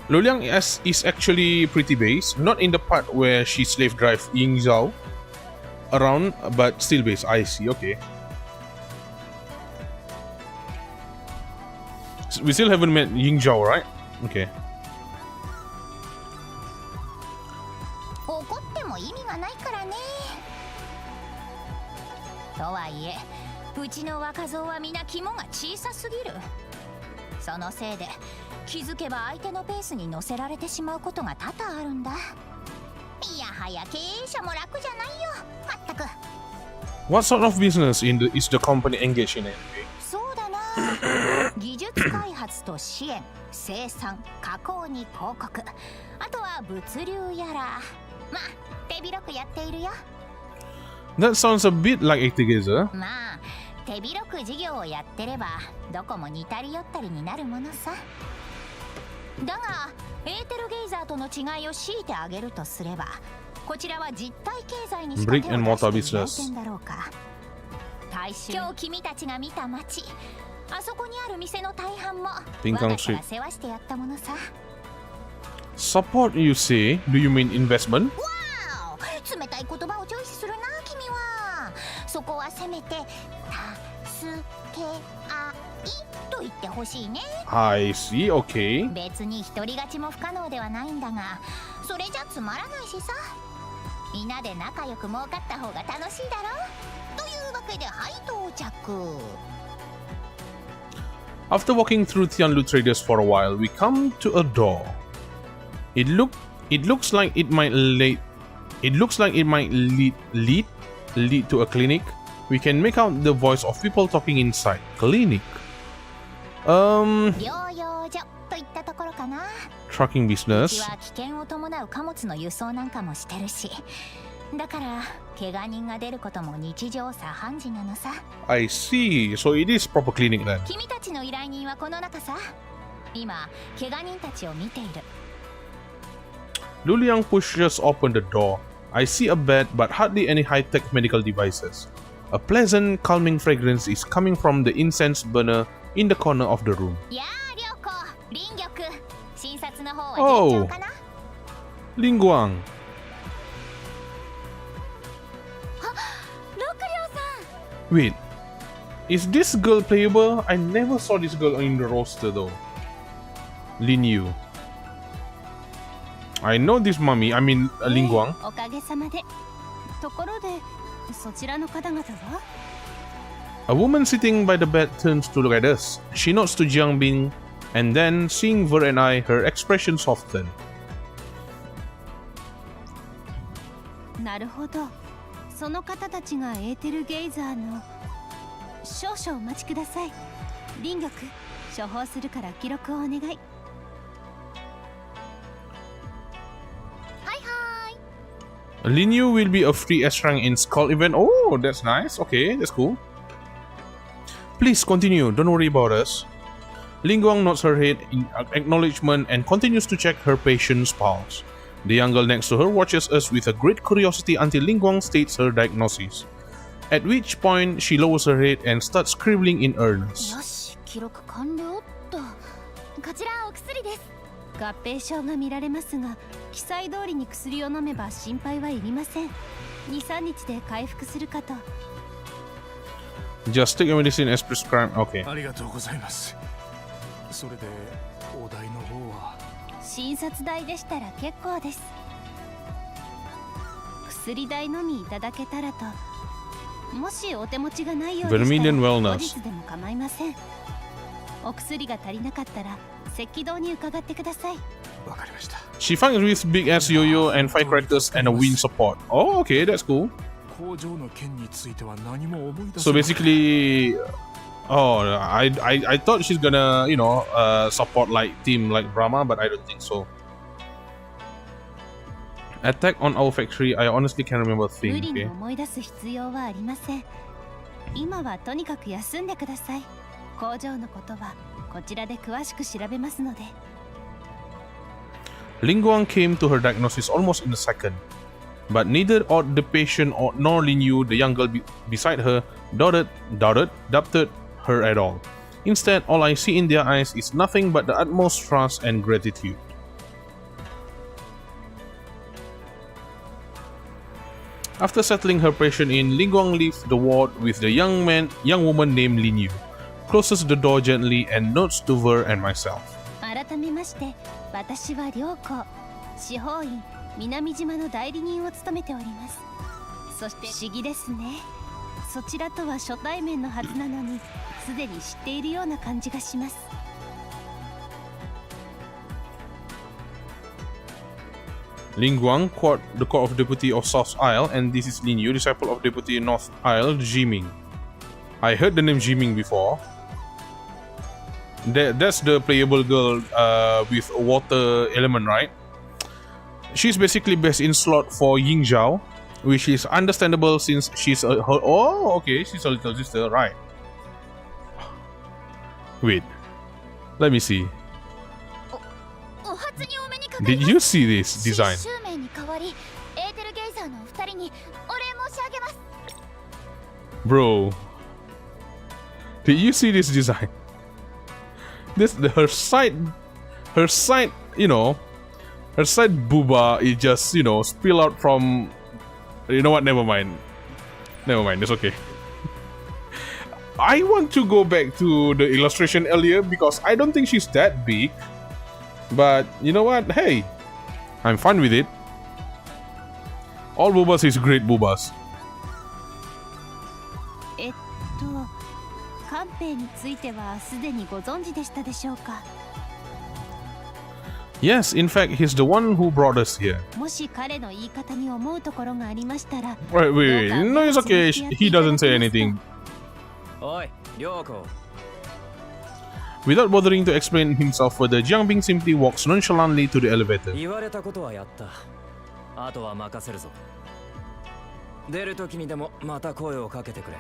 Lu Liang is actually pretty base, not in the part where she slave drive Ying Zhao around, but still base. I see, okay. We still haven't met Ying Zhao, right? Okay. 怒っても意味がないからね。とはいえ、うちの若造は皆肝が小さすぎる。そのせいで気づけば相手のペースに乗せられてしまうことが多々あるんだ。いやはや経営者も楽じゃないよ。まったく。What sort of business is the company engaged in? そうだな。技術開発と支援、生産、加工に広告、あとは物流やら。まあ手広くやっているよ。That sounds a bit like Aether Gazer. まあ手広く事業をやってればどこも似たり寄ったりになるものさ。だがエーテルゲイザーとの違いを強いてあげるとすれば、こちらは実体経済にしか手を出していない点だろうか。今日君たちが見た街、あそこにある店の大半も我が社が世話してやったものさ。Support, you say? Do you mean investment? わーお、冷たい言葉をチョイスするな君は。そこはせめて助け合いと言ってほしいね。I see, okay. 別に一人勝ちも不可能ではないんだが、それじゃつまらないしさ。みんなで仲良く儲かった方が楽しいだろ。というわけではい到着。After walking through Tianlu Traders for a while, we come to a door. It looks like it might lead to a clinic. We can make out the voice of people talking inside. Clinic. 療養所といったところかな。 Trucking うち business. は危険を伴う貨物の輸送なんかもしてるし、だから怪我人が出ることも日常茶飯事なのさ。 I see. So it is proper clinic then. 君たちの依頼人はこの中さ。今怪我人たちを見ている。Lu Liang pushes open the door. I see a bed, but hardly any high-tech medical devices. A pleasant, calming fragrance is coming from the incense burner in the corner of the room. やあ、良子、林玉、診察の方は順調かな。Ling Guang. 六両さん。 Wait, is this girl playable? I never saw this girl in the roster though. Lin Yu. I know this mummy, I mean Ling Guang. おかげさまで。ところで、そちらの方々は？ A woman sitting by the bed turns to look at us. She nods to Jiangbing, and then, seeing Ver and I, her expression softens. なるほど。その方たちがエーテルゲイザーの。少々お待ちください。林玉、処方するから記録をお願い。Lin Yu will be a free S rank in Skull event. Oh, that's nice. Okay, that's cool. Please continue. Don't worry about us. Ling Guang nods her head in acknowledgement and continues to check her patient's pulse. The young girl next to her watches us with a great curiosity until Ling Guang states her diagnosis. At which point she lowers her head and starts scribbling in earnest. よし、記録完了っと。こちらお薬です。合併症が見られますが、記載通りに薬を飲めば心配はいりません。2、3日で回復するかと。Just take your medicine as prescribed. Okay. ありがとうございます。それでお題の方は診察代でしたら結構です。薬代のみいただけたらと。もしお手持ちがないようでした Vermilion ら Wellness 後日でも構いません。お薬が足りなかったら赤道に伺ってください。わかりました。 She fights with big ass yo-yo and 5 characters and a wind support. Oh, okay, that's cool. 工場の件については何も思い出 So せない。 basically, oh, I thought she's gonna, you know, support like team like Brahma, but I don't think so. Attack on our factory. I honestly can't remember a 無 thing. 理に Okay. 思い出す必要はありません。今はとにかく休んでください。工場のことはこちらで詳しく調べますので。Lingguang came to her diagnosis almost in a second, but neither the patient nor Lin Yu, the young girl beside her, doubted her at all. Instead, all I see in their eyes is nothing but the utmost trust and gratitude. After settling her patient in, Lingguang leaves the ward with the young woman named Lin Yu, closes the door gently and nods to Ver and myself. 改めまして、私は良子、司法院南島の代理人を務めております。そして不思議ですね。そちらとは初対面のはずなのに、すでに知っているような感じがします。Lingguang, the court of deputy of South Isle, and this is Lin Yu, disciple of deputy North Isle, Jiming. I heard the name Jiming before. That's the playable girl with a water element, right? She's basically best in slot for Yingzhao, which is understandable since she's she's a little sister, right? Wait, let me see. お初にお目にかかり Did ます。 you see this design? シュウメイに代わりエーテルゲイザーのお二人にお礼申し上げます。 Bro, did you see this design? Her side, you know, her side booba is just, you know, spill out from. You know what? Never mind. It's okay. I want to go back to the illustration earlier because I don't think she's that big. But you know what? Hey, I'm fine with it. All boobas is great boobas. 官兵についてはすでにご存知でしたでしょうか。 Yes, in fact, he's the one who brought us here. もし彼の言い方に思うところがありましたら、 Wait. No, it's okay. He doesn't say anything. おい、涼子。 Without bothering to explain himself further, Jiangbing simply walks nonchalantly to the elevator. 言われたことはやった。あとは任せるぞ。出るときにでもまた声をかけてくれ。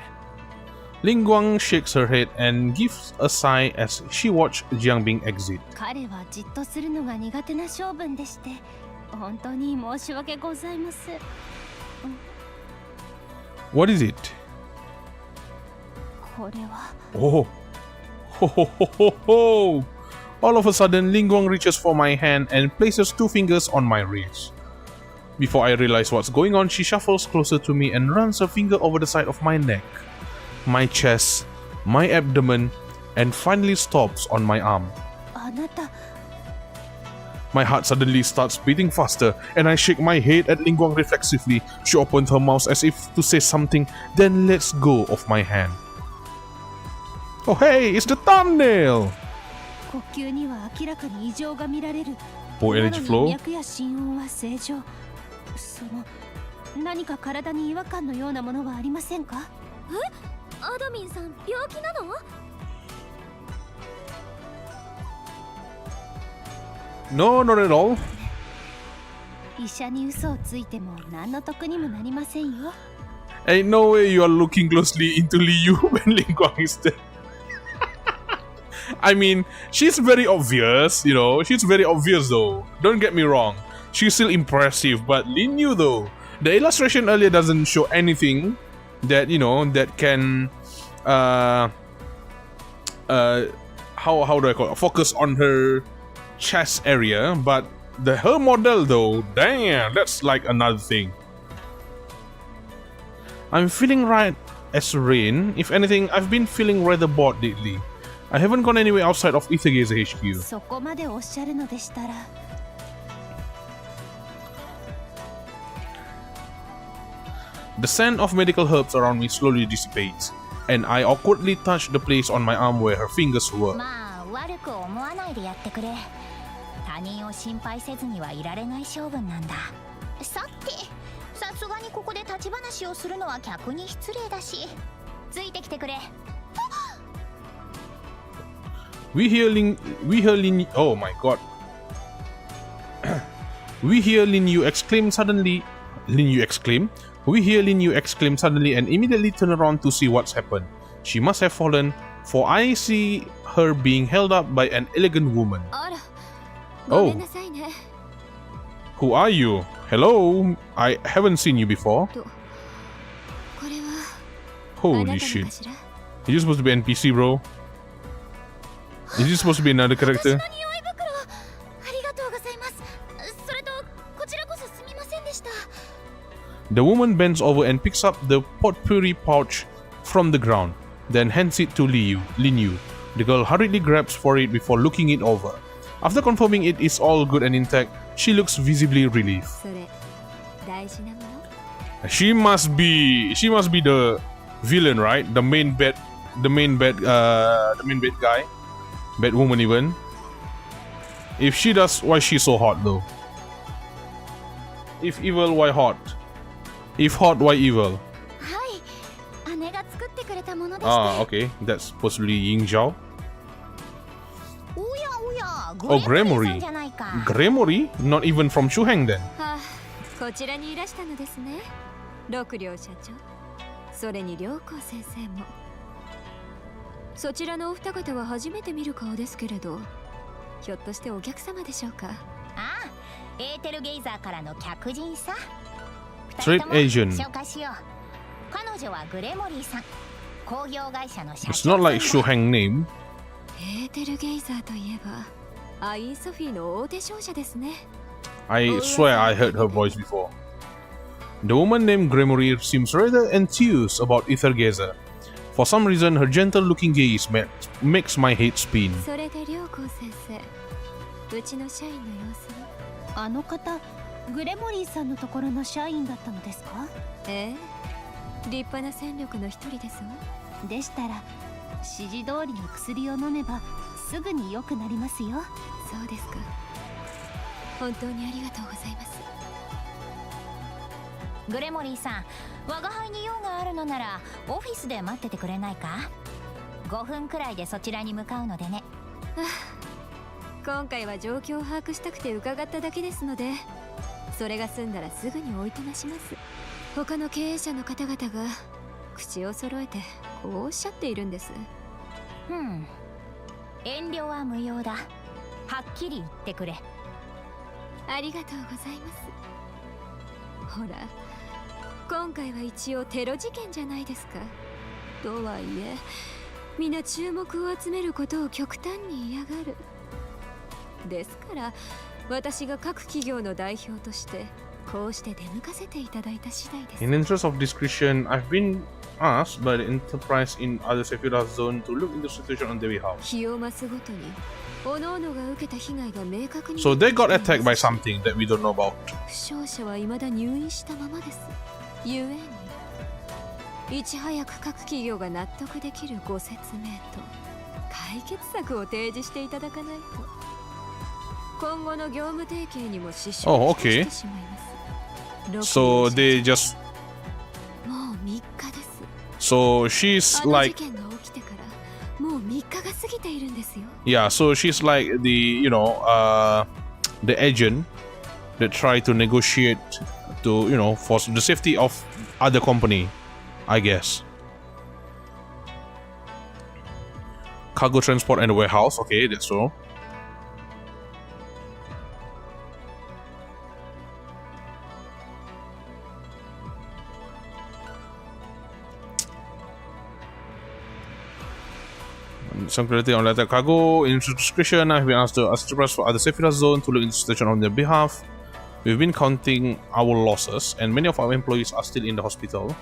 Lingguang shakes her head and gives a sigh as she watches Jiangbing exit. 彼はじっとするのが苦手な性分でして、本当に申し訳ございません。 What is it? これは。 Oh. Ho ho ho ho ho! All of a sudden, Lingguang reaches for my hand and places 2 fingers on my wrist. Before I realize what's going on, she shuffles closer to me and runs her finger over the side of my neck, my chest, my abdomen, and finally stops on my arm. あなた。 My heart suddenly starts beating faster, and I shake my head at Lingguang reflexively. She opens her mouth as if to say something, then lets go of my hand. Oh hey, it's the thumbnail! 呼吸には明らかに異常が見られる。 Poor energy なのに flow. 脈や心音は正常。何か体に違和感のようなものはありませんか？アドミンさん病気なの？ No, not at all. 医者に嘘をついても何の得にもなりませんよ。 Ain't no way you are looking closely into Liu when Lingguang is dead. I mean, she's very obvious, you know. She's very obvious though. Don't get me wrong. She's still impressive, but Lin Yu though, the illustration earlier doesn't show anything that that can how do I call it? Focus on her chest area, but her model though, damn, that's like another thing. I'm feeling right as rain. If anything, I've been feeling rather bored lately. I haven't gone anywhere outside of Aether Gazer HQ. そこまでおっしゃるのでしたら The scent of medical herbs around me slowly dissipates, and I awkwardly touch the place on my arm where her fingers were. まあ悪く思わないでやってくれ。他人を心配せずにはいられない性分なんだ。さて、さすがにここで立ち話をするのは客に失礼だし、ついてきてくれ。We hear Lin oh my god. We hear Lin Yu exclaim suddenly. We hear Lin Yu exclaim suddenly and immediately turn around to see what's happened. She must have fallen, for I see her being held up by an elegant woman. あら、 Oh. ごめんなさいね。 Who are you? Hello? I haven't seen you before. これはあ Holy なたの shit. かしら？ Are you supposed to be NPC, bro? Is this supposed to be another 私 character? の匂い袋、ありがとうございます。それとこちらこそすみませんでした。 The woman bends over and picks up the potpourri pouch from the ground, then hands it to Lin Yu. The girl hurriedly grabs for it before looking it over. After confirming it is all good and intact, she looks visibly relieved. それ大事なもの？ She must be the villain, right? The main bad guy, bad woman even. If she does, why is she so hot though? If evil, why hot? If hot, why evil? はい、姉が作ってくれたものでして。Ah, okay. That's supposedly Ying Zhao. おやおや、 Oh, グレモリ Gremory. さんじゃないか。 Gremory? Not even from Shuheng then. はあ、こちらにいらしたのですね。六両社長、それに良子先生も。そちらのお二方は初めて見る顔ですけれど、ひょっとしてお客様でしょうか？ああ、エーテルゲイザーからの客人さ。 Trade agent. 紹介しよう。彼女はグレモリーさん。工業会社の社 It's 長 not like さんだ。 Shuheng name. エーテルゲイザーといえば、アインソフィーの大手商社ですね。 I swear I heard her voice before. The woman named Gremory seems rather enthused about Aether Gazer. For some reason, her gentle-looking gaze makes my head spin. それで良子先生、うちの社員の様子は？あの方グレモリーさんのところの社員だったのですか？ええ、立派な戦力の一人ですわ。でしたら指示通りに薬を飲めばすぐに良くなりますよ。そうですか。本当にありがとうございます。グレモリーさん、我が輩に用があるのならオフィスで待っててくれないか？5分くらいでそちらに向かうのでね。今回は状況を把握したくて伺っただけですので、それが済んだらすぐにおいとまします。他の経営者の方々が口を揃えてこうおっしゃっているんです。遠慮は無用だ。はっきり言ってくれ。ありがとうございます。ほら、今回は一応テロ事件じゃないですか。とはいえ、皆注目を集めることを極端に嫌がる。ですから私が各企業の代表としてこうして出向かせていただいた次第です。 In interest of discretion, I've been asked by the enterprise in other Sephiroth zone to look into the situation on their behalf. 日を増すごとに各々が受けた被害が明確に So they got attacked by something that we don't know about. 負傷者は未だ入院したままです。ゆえにいち早く各企業が納得できるご説明と解決策を提示していただかないと今後の業務提携にも支障をきたしてしまいます。 So they just もう3日です。 so she's あの事 like 件が起きてからもう3日が過ぎているんですよ。 yeah, so she's like the the agent that try to negotiate to for the safety of other company, I guess. Cargo transport and warehouse, okay, that's all. some clarity on letter cargo. In discretion, I've been asked to Astrobras for other Sephiroth zone to look into the situation on their behalf. We've been counting our losses, and many of our employees are still in the hospital.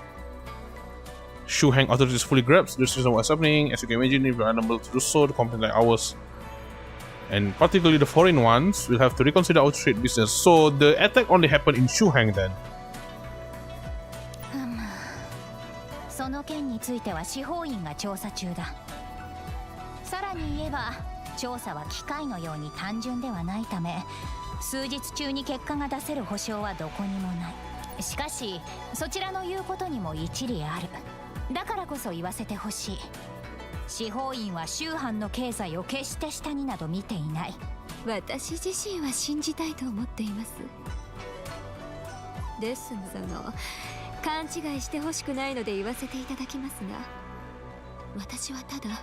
Shuheng authorities fully grasp the situation of what's happening. As you can imagine, if we are unable to do so, the companies like ours, and particularly the foreign ones, will have to reconsider our trade business. So the attack only happened in Shuheng then. その件については司法院が調査中だ。さらに言えば調査は機械のように単純ではないため、数日中に結果が出せる保証はどこにもない。しかしそちらの言うことにも一理ある。だからこそ言わせてほしい。司法院は宗藩の経済を決して下になど見ていない。私自身は信じたいと思っています。ですが、勘違いしてほしくないので言わせていただきますが、私はただ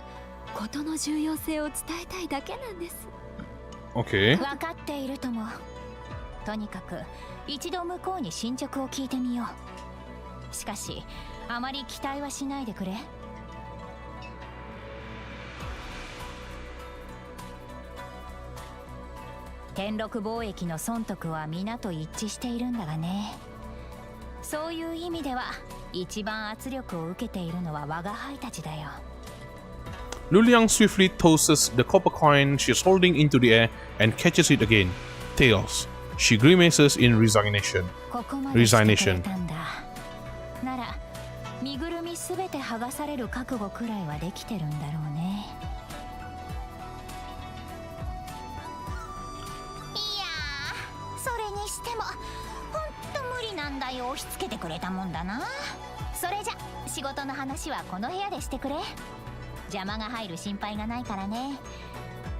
事の重要性を伝えたいだけなんです。 Okay. 分かっているとも。とにかく一度向こうに進捗を聞いてみよう。しかしあまり期待はしないでくれ。天禄貿易の損得は皆と一致しているんだがね。そういう意味では一番圧力を受けているのは我が輩たちだよ。 Luliang swiftly tosses the copper coin she is holding into the air and catches it again. Tails. She grimaces in resignation. ここまでしてくれたんだ。なら身ぐるみすべて剥がされる覚悟くらいはできてるんだろうね。いやー、それにしてもほんと無理なんだよ。押し付けてくれたもんだな。それじゃ仕事の話はこの部屋でしてくれ。邪魔が入る心配がないからね。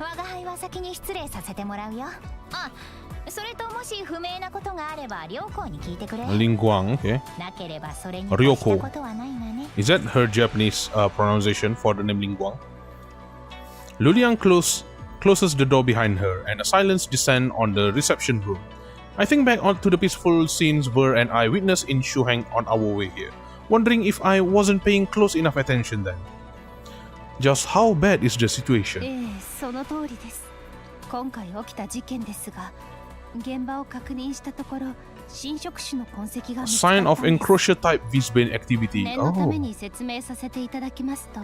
我が輩は先に失礼させてもらうよ。あ、それともし不明なことがあれば良子に聞いてくれ。 Lingguang, okay. なければそれに越したことはないがね。 Is that her Japanese pronunciation for the name Lingguang? Luliang closes the door behind her, and a silence descends on the reception room. I think back to the peaceful scenes Ver and I witnessed in Shuheng on our way here, wondering if I wasn't paying close enough attention then. Just how bad is the situation? その通りです。今回起きた事件ですが、現場を確認したところ、侵食種の痕跡が見つかったんです。 Sign of encroacher type Visbane activity. 念のために説明させていただきますと、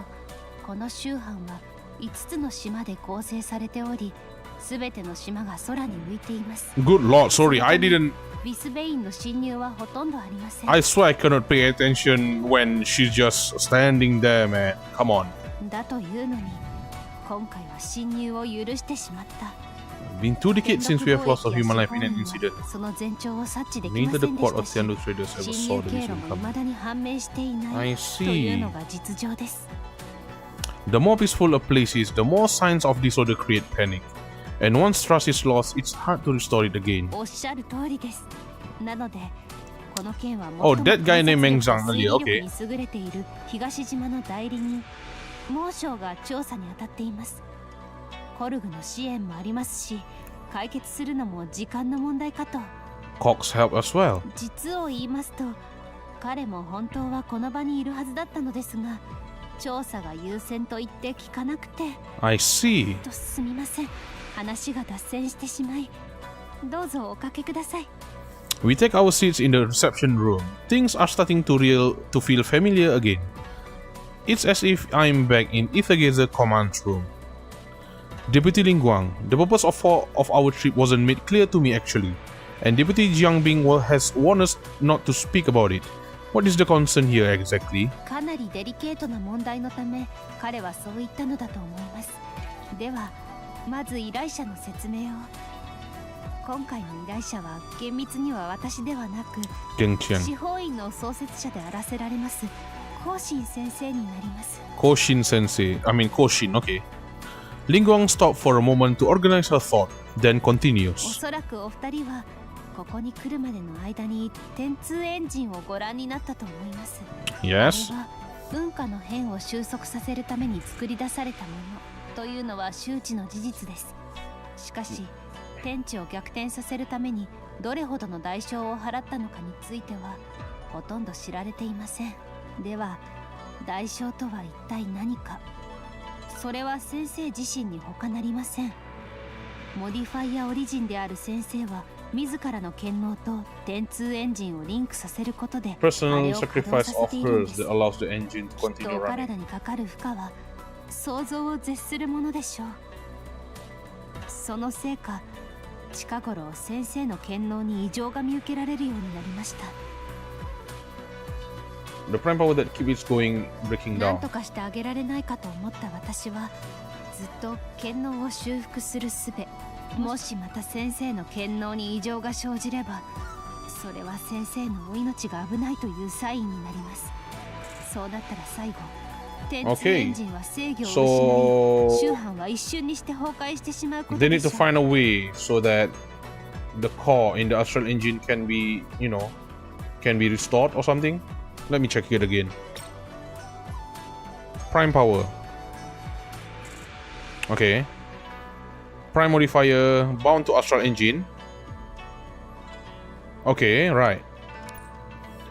この宗藩は5つの島で構成されており、すべての島が空に浮いています。 Good lord, sorry, I didn't. ビスベインの侵入はほとんどありません。 I swear I cannot pay attention when she's just standing there, man. Come on. だというのに、今回は侵入を許してしまった。 Been 2 decades since we have lost a human life in an incident. その前兆を察知できま Neither せ the んで court し or たし、 Tianlu traders ever 侵 saw 入 the 経路 mission も coming. 未だに判明していな I い see. というのが実情です。 The more peaceful a place is, the more signs of disorder create panic. And once trust is lost, it's hard to restore it again. おっしゃる通りです。なので、この件は Oh, that guy named Meng Zhang 推理 earlier, 力 okay. に優れている東島の代理人、モーショーが調査に当たっています。コルグの支援もありますし、解決するのも時間の問題かと。 Cox help as well. 実を言いますと、彼も本当はこの場にいるはずだったのですが、調査が優先と言って聞かなくて。 I see. とすみません。話が脱線してしまい、どうぞおかけください。 We take our seats in the reception room. Things are starting to feel familiar again. It's as if I'm back in Aether Gazer command room. Deputy Lingguang, the purpose of our trip wasn't made clear to me actually, and Deputy Jiangbing has warned us not to speak about it. What is the concern here exactly? かなりデリケートな問題のため、彼はそう言ったのだと思います。では、まず依頼者の説明を。今回の依頼者は厳密には私ではなく、 Gengqian. 司法院の創設者であらせられますコウシン先生になります。 Koshin sensei. I mean Koshin, okay. Lingguang stopped for a moment to organize her thought, then お continues. そらくお二人はここに来るまでの間に天通エンジンをご覧になったと思います。 Yes? これは文化の変を収束させるために作り出されたものというのは周知の事実です。しかし天地を逆転させるためにどれほどの代償を払ったのかについてはほとんど知られていません。では代償とは一体何か。それは先生自身に他なりません。モディファイアオリジンである先生は自らの権能と点2エンジンをリンクさせることで Personal sacrifice of hers that allows the engine to きっ continue とお running. 体にかかる負荷は想像を絶するものでしょう。そのせいか近頃先生の権能に異常が見受けられるようになりました。 The prime power that keeps going breaking なん down. とかしてあげられないかと思った私はずっと権能を修復する術、もしまた先生の権能に異常が生じればそれは先生のお命が危ないというサインになります。そうなったら最後点2エンジンは制御を失い、 So 周波は一瞬にして崩壊してしまうこと they で need しょ to う。 find a way so that the core in the astral engine can be, you know, can be restored or something. Let me check it again. Prime power. Okay. Prime modifier bound to astral engine. Okay, right.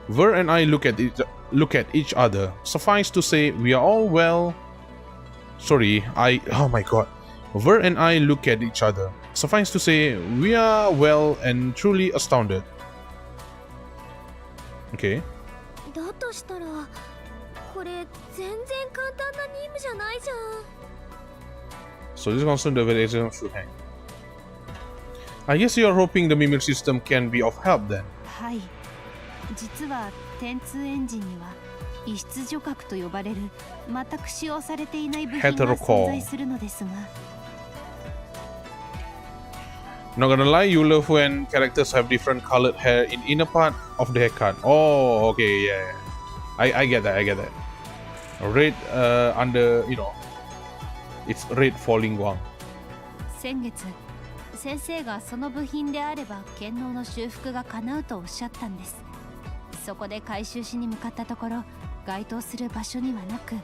Ver and I look at each other. Suffice to say, we are all well. Sorry, oh my god. Ver and I look at each other. Suffice to say, we are well and truly astounded. Okay. だとしたらこれ全然簡単な任務じゃないじゃん。 So this constant deviation should hang. I guess you are hoping the mimir system can be of help then. はい、実は点2エンジンには異質除覚と呼ばれる全く使用されていない部品が存在するのですが、 Not gonna lie, you love when characters have different colored hair in inner part of the haircut. Oh, okay, yeah. I get that, I get that. Red under, you know, it's red falling one. 先月先生がその部品であれば権能の修復が叶うとおっしゃったんです。そこで回収しに向かったところ該当する場所にはなく、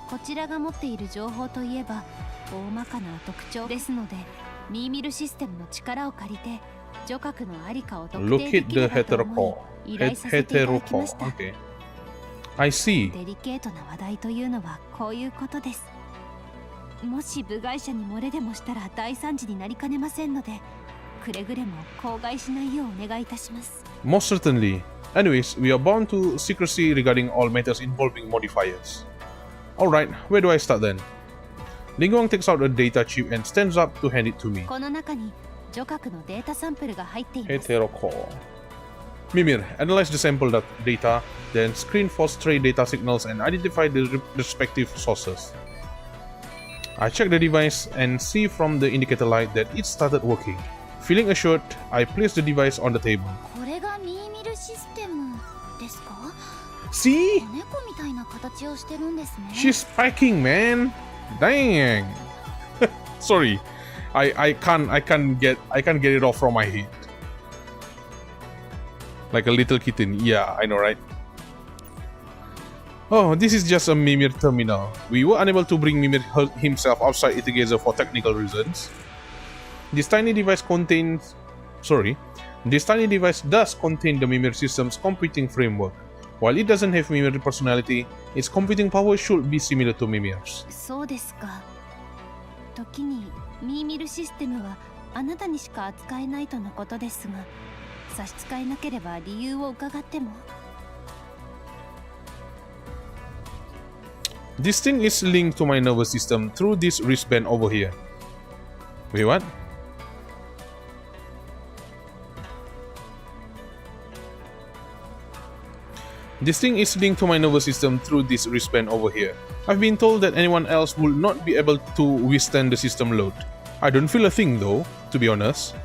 こちらが持っている情報といえば大まかな特徴ですので、ミーミルシステムの力を借りて除覚のありかを特定 Look で at き the ればと heterocore. 思い依頼させていただきま Heterocore. した。 Okay. I see. デリケートな話題というのはこういうことです。もし部外者に漏れでもしたら大惨事になりかねませんので、くれぐれも口外しないようお願いいたします。 Most certainly. Anyways, we are bound to secrecy regarding all matters involving modifiers. Alright, where do I start then? Lingguang takes out a data chip and stands up to hand it to me. この中に除覚のデータサンプルが入っています。 Heterocore. Mimir, analyze the sample data, then screen for stray data signals and identify the respective sources. I check the device and see from the indicator light that it started working. Feeling assured, I place the device on the table. これがミーミルシステムですか？ See? 子猫みたいな形をしてるんですね。 She's packing, man. Dang. Sorry, I can't get it off from my head. Like a little kitten. Yeah, I know, right? Oh, this is just a Mimir terminal. We were unable to bring Mimir himself outside Aether Gazer for technical reasons. This tiny device does contain the Mimir system's computing framework. While it doesn't have Mimir personality, its computing power should be similar to Mimir's. そうですか。時にミーミルシステムはあなたにしか扱えないとのことですが、差し支えなければ理由を伺っても。 This thing is linked to my nervous system through this wristband over here. Wait, what? This thing is linked to my nervous system through this wristband over here. I've been told that anyone else would not be able to withstand the system load. I don't feel a thing though, to be honest.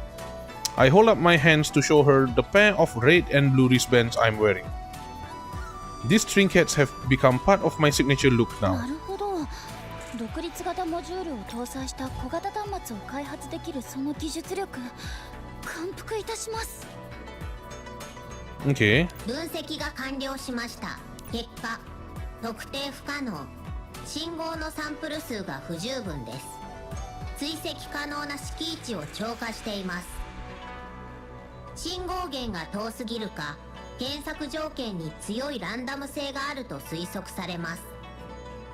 I hold up my hands to show her the pair of red and blue wristbands I'm wearing. These trinkets have become part of my signature look な now. るほど。独立型モジュールを搭載した小型端末を開発できるその技術力、感服いたします。 Okay. 分析が完了しました。結果、特定不可能。信号のサンプル数が不十分です。追跡可能な敷地を超過しています。信号源が遠すぎるか、検索条件に強いランダム性があると推測されます。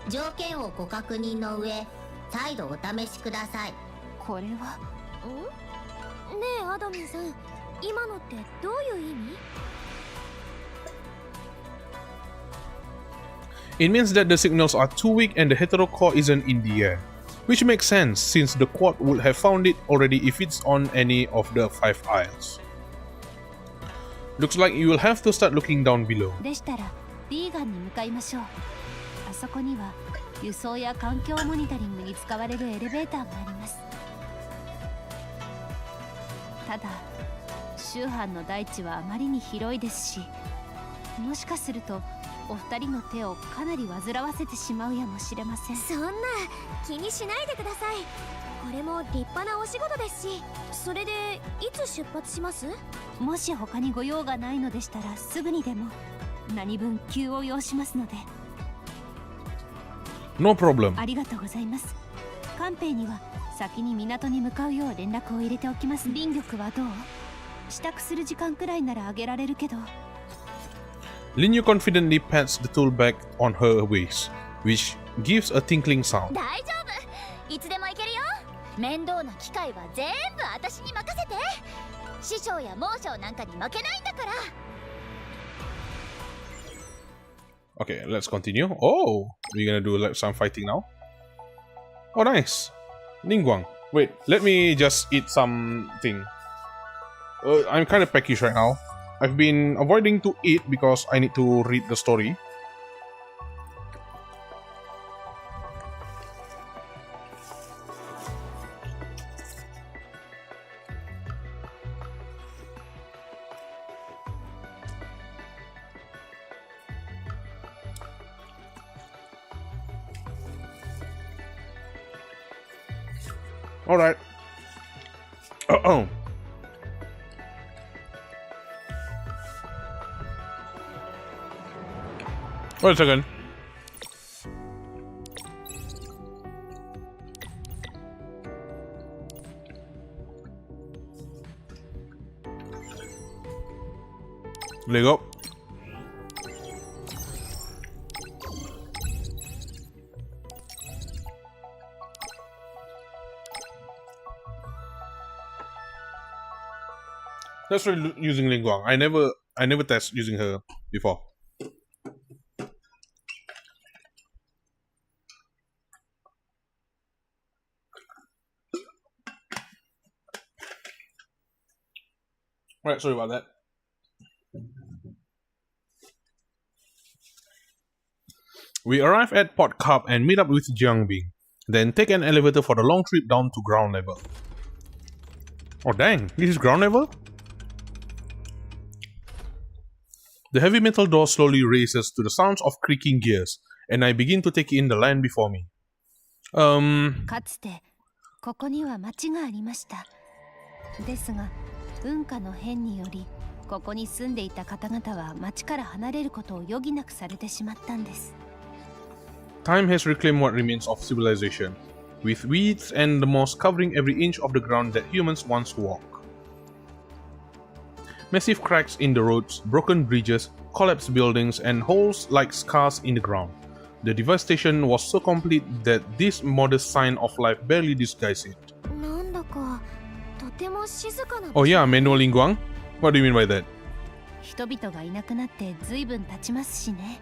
条件をご確認の上再度お試しください。これはねえアドミンさん、今のってどういう意味？ It means that the signals are too weak and the hetero core isn't in the air. Which makes sense since the quad would have found it already if it's on any of the 5 isles. Looks like you will have to start looking down below. でしたらビーガンに向かいましょう。あそこには輸送や環境モニタリングに使われるエレベーターがあります。ただ周辺の大地はあまりに広いですし、もしかするとお二人の手をかなり煩わせてしまうやもしれません。そんな気にしないでください。これも立派なお仕事ですし。それでいつ出発します？もし他にご用がないのでしたらすぐにでも何分急を要しますので。 No problem. ありがとうございます。官兵には先に港に向かうよう連絡を入れておきます。臨力はどう？支度する時間くらいならあげられるけど。 Linyu confidently pats the tool back on her waist, which gives a tinkling sound. 大丈夫、いつでも行けるよ。面倒な機械は全部私に任せて。師匠や猛将なんかに負けないんだから。 Okay, let's continue. Oh, we're gonna do like some fighting now. Oh, nice. Ningguang. Wait, let me just eat something. I'm kind of peckish right now. I've been avoiding to eat because I need to read the story. Alright. Oh. Wait a second. There you go. That's really using Lingguang. I never test using her before. Right, sorry about that. We arrive at Port Cup and meet up with Jiangbing, then take an elevator for the long trip down to ground level. Oh dang, this is ground level? The heavy metal door slowly raises to the sounds of creaking gears, and I begin to take in the land before me. かつてここには町がありました。ですが文化の変によりここに住んでいた方々は町から離れることを余儀なくされてしまったんです。Time has reclaimed what remains of civilization, with weeds and the moss covering every inch of the ground that humans once walked. Massive cracks in the roads, broken bridges, collapsed buildings, and holes like scars in the ground. The devastation was so complete that this modest sign of life barely disguised it. なんだかとても静かな。 Oh yeah, Manual Lingguang? What do you mean by that? 人々がいなくなって随分経ちますしね。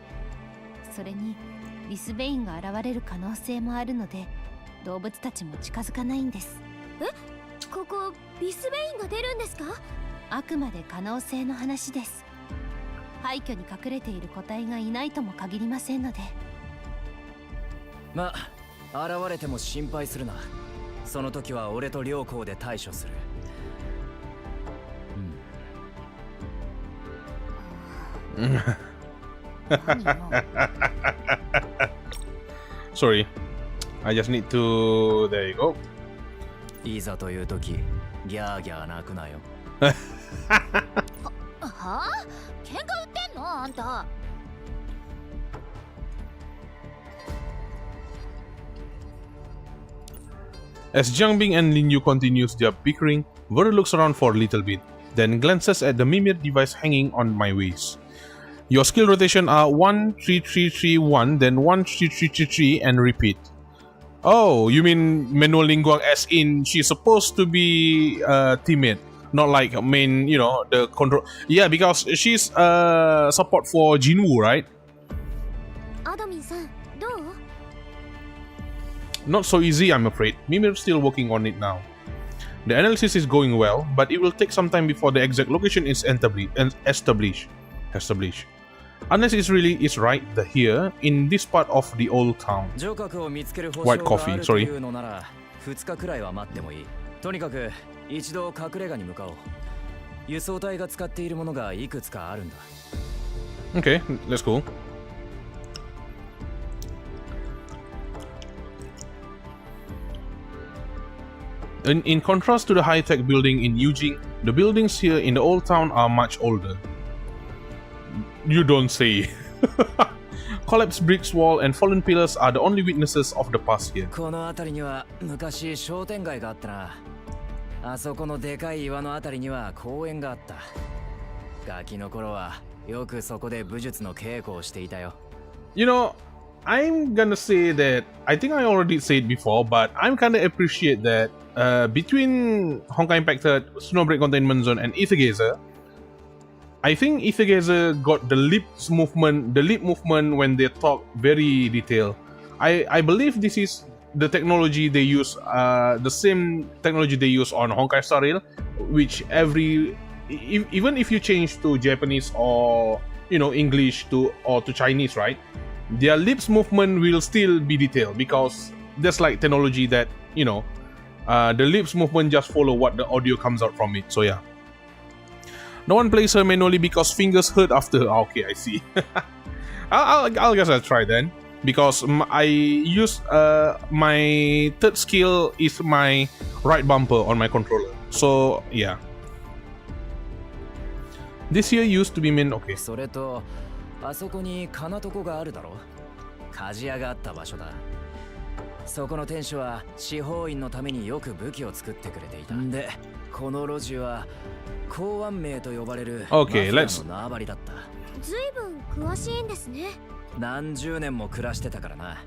それにリスベインが現れる可能性もあるので動物たちも近づかないんです。え、ここリスベインが出るんですか？あくまで可能性の話です。廃墟に隠れている個体がいないとも限りませんので。まあ現れても心配するな。その時は俺と両校で対処する。Sorry, I just need to. There you go. いざという時ギャーギャー泣くなよ。はあ？喧嘩売ってんのあんた。As Jiangbing and Linyu continues their bickering, Vero looks around for a little bit, then glances at the mimir device hanging on my waist. Your skill rotation are 1 3 3 3 1, then 1 3 3 3 3, and repeat. Oh, you mean manual linguang as in she's supposed to be teammate, not like main, you know, the control. Yeah, because she's support for Jinwoo, right? アドミンさんどう？ Not so easy, I'm afraid. Mimir's still working on it now. The analysis is going well, but it will take some time before the exact location is established. Unless it really is right here, in this part of the old town. White coffee, sorry. 2日くらいは待ってもいい。とにかく一度隠れ家に向かおう。輸送隊が使っているものがいくつかあるんだ。Okay, let's go. In contrast to the high-tech building in Eugene, the buildings here in the old town are much older. You don't say. Collapsed brick wall and fallen pillars are the only witnesses of the past here. この辺りには昔商店街があったな。あそこのでかい岩の辺りには公園があった。ガキの頃はよくそこで武術の稽古をしていたよ。You know, I'm gonna say that I think I already said before, but I'm kinda appreciate that between Honkai Impact, Snowbreak Containment Zone, and Aether Gazer, I think Aether Gazer got the lip movement when they talk very detailed. I believe this is the technology they use, the same technology they use on Honkai Star Rail, which even if you change to Japanese or, you know, English to Chinese, right? Their lips movement will still be detailed because there's like technology that, you know, the lips movement just follow what the audio comes out from it. So yeah. No one plays her manually because fingers hurt after her. Okay, I see. I'll guess I'll try then. Because I use my third skill is my right bumper on my controller. So yeah. This here used to be main. Okay. それとあそこに金床があるだろ。鍛冶屋があった場所だ。そこの店主は司法院のためによく武器を作ってくれていた。で、この路地は公安名と呼ばれるマフィアの縄張りだった。ずいぶん詳しいんですね。何十年も暮らしてたからな。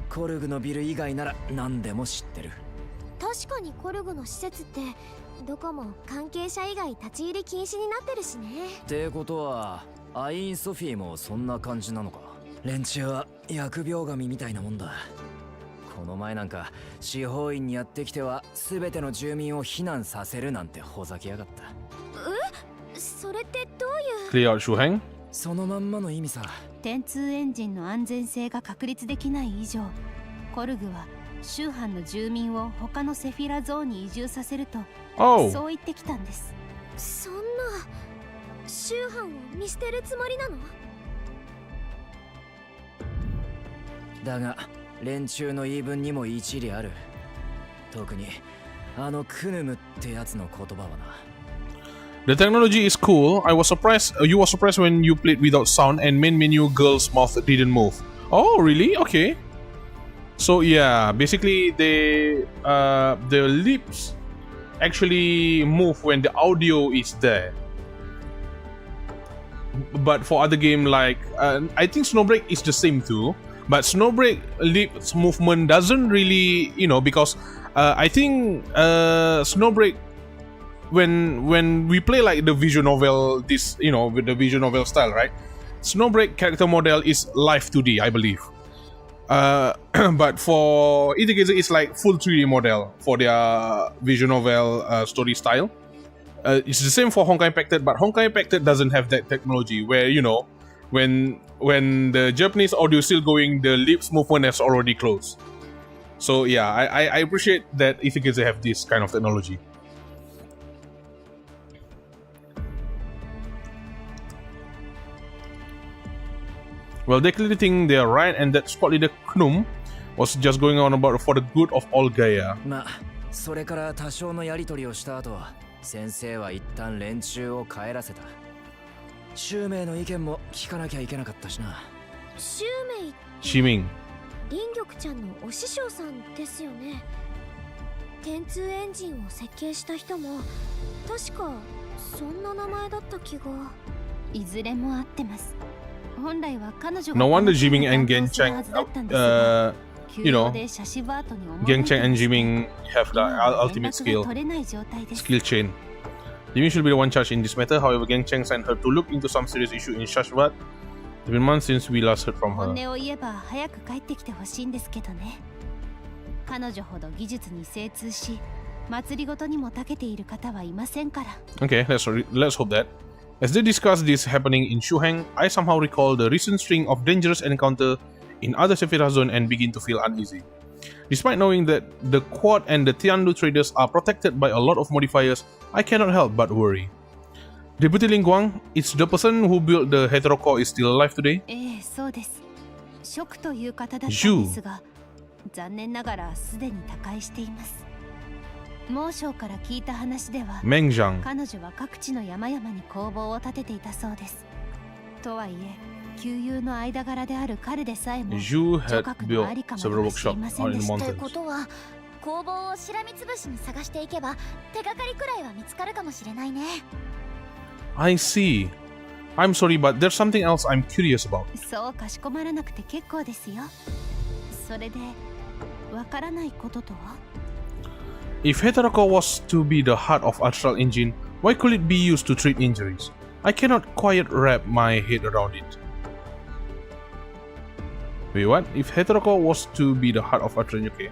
コルグのビル以外なら何でも知ってる。確かにコルグの施設ってどこも関係者以外立ち入り禁止になってるしね。ってことはアイン・ソフィーもそんな感じなのか。連中は疫病神みたいなもんだ。この前なんか司法院にやってきては全ての住民を避難させるなんてほざきやがった。それってどういう Clear out Shuheng? そのまんまの意味さ。天通エンジンの安全性が確立できない以上、コルグは州藩の住民を他のセフィラゾーンに移住させると、そう言ってきたんです。そんな州藩を見捨てるつもりなの？だが連中の言い分にも一理ある。特にあのクヌムってやつの言葉はな。The technology is cool. You were surprised when you played without sound and main menu girl's mouth didn't move. Oh, really? Okay. So yeah, basically the lips actually move when the audio is there. But for other game like I think Snowbreak is the same too. But Snowbreak lips movement doesn't really, you know, because I think Snowbreak when we play like the visual novel, this, you know, with the visual novel style, right? Snowbreak character model is live 2D, I believe. But for Aether Gazer, it's like full 3D model for their visual novel story style. It's the same for Honkai Impact, but Honkai Impact doesn't have that technology where, you know, when the Japanese audio is still going, the lips movement has already closed. So yeah, I appreciate that Aether Gazer have this kind of technology. Well, they clearly think they are right, and that squad leader Knum was just going on about for the good of all Gaia. まあ、それから多少のやり取りをした後、先生は一旦連中を帰らせた。襲名の意見も聞かなきゃいけなかったしな。襲名。シミン。林玉ちゃんのお師匠さんですよね。天通エンジンを設計した人も確かそんな名前だった気が。いずれも合ってます。本来は彼女が No wonder Jiming and Genchang, you know, Genchang and Jiming have the ultimate skill chain. Jiming should be the one charged in this matter. However, Genchang sent her to look into some serious issue in Shashvat. It's been months since we last heard from her. 本音を言えば早く帰ってきてほしいんですけどね。彼女ほど技術に精通し、祭りごとにも長けている方はいませんから。Okay, let's hope that. As they discuss this happening in Shuheng, I somehow recall the recent string of dangerous encounters in other Sephiroth zone and begin to feel uneasy. Despite knowing that the Quad and the Tianlu traders are protected by a lot of modifiers, I cannot help but worry. Deputy Ling Guang, is the person who built the Heterocore is still alive today? そうです。ショクという方だったんですが、残念ながらすでに他界しています。猛将から聞いた話では、Meng Zhang. 彼女は各地の山々に工房を建てていたそうです。とはいえ、旧友の間柄である彼でさえも、Zhu had built several workshops out in the という mountains. ことは、工房をしらみつぶしに探していけば、手がかりくらいは見つかるかもしれないね。I see. I'm sorry, but there's something else I'm curious about. そうかしこまらなくて結構ですよ。それで、わからないこととは？ If Heterocore was to be the heart of Astral Engine, why could it be used to treat injuries? I cannot quite wrap my head around it. Wait, what? If Heterocore was to be the heart of Astral Engine, okay.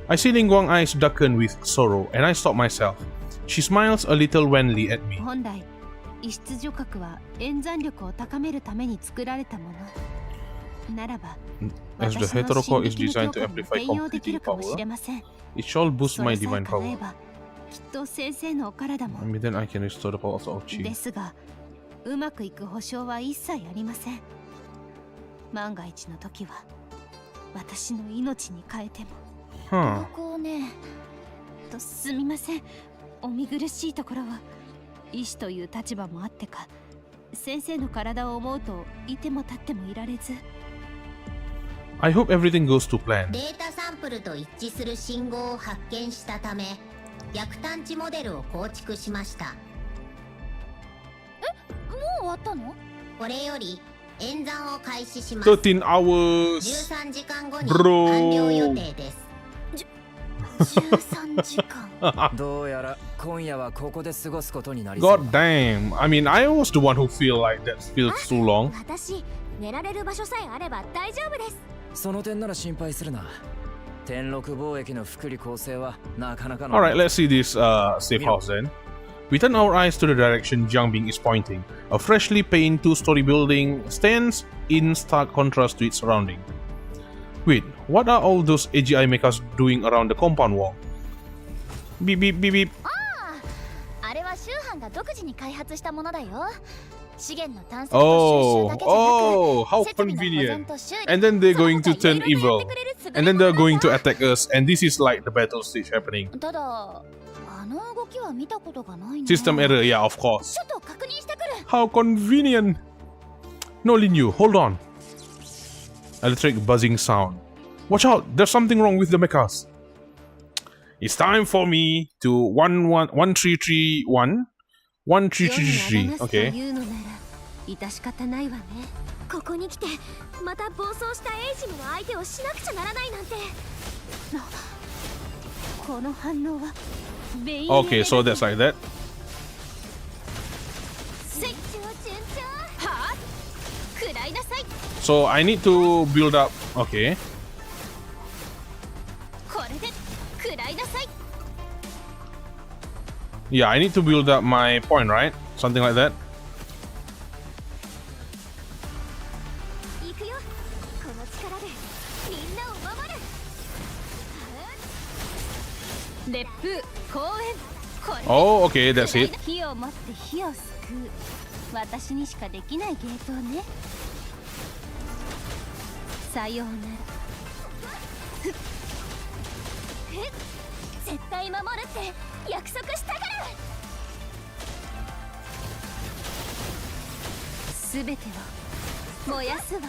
I see Ling Guang's eyes darken with sorrow, and I stop myself. She smiles a little wanly at me. 本来、異質女核は演算力を高めるために作られたもの。ならば、 As the Heterocore is designed to amplify computing power, it shall boost my divine power. きっと先生のお体も。 Maybe then I can restore the power of Chi. ですが、うまくいく保証は一切ありません。万が一の時は、私の命に変えても。Huh. こうね、すみません。お見苦しいところは、医師という立場もあってか、先生の体を思うといても立ってもいられず。I hope everything goes to plan. データサンプルと一致する信号を発見したため、逆探知モデルを構築しました。もう終わったの？これより演算を開始します。13 hours. 13時間後に完了予定です。13時間。どうやら今夜はここで過ごすことになり God damn. I mean, I was the one who feel like that feels too long. 私、寝られる場所さえあれば大丈夫です。その点なら心配するな。天禄貿易の福利厚生はなかなかの。 Alright, let's see this safe house then. We turn our eyes to the direction Jiangbing is pointing. A freshly painted two-story building stands in stark contrast to its surrounding. Wait, what are all those AGI mechas doing around the compound wall? Beep beep beep beep. あれは宗藩が独自に開発したものだよ。資源の探索と収集だけじゃなく、 how 設備の保全 convenient. と修理、 And then they're going to その turn 他いろいろやっ evil. てくれる優れ And then も they're の going to だ。 attack us. And this is like the battle stage happening. ただ、あの動きは見たことがないね。 System error, yeah, of course. ちょっと確認してくる。 How convenient. No, Linyu, hold on. Electric buzzing sound. Watch out, there's something wrong with the mechas. It's time for me to 1331. 1333. Okay. 致し方ないわね。ここに来て、また暴走したエイジムの相手をしなくちゃならないなんて。この反応は。Okay, so that's like that. 順調。はあ？食らいなさい。 So I need to build up. Okay. これで食らいなさい。 Yeah, I need to build up my point, right? Something like that. 行くよ。この力でみんなを守る。烈風公園。これ。Oh, okay, that's it. 火を持って火を救う。私にしかできない芸当ね。さようなら。絶対守るって約束したから。すべてを燃やすわ。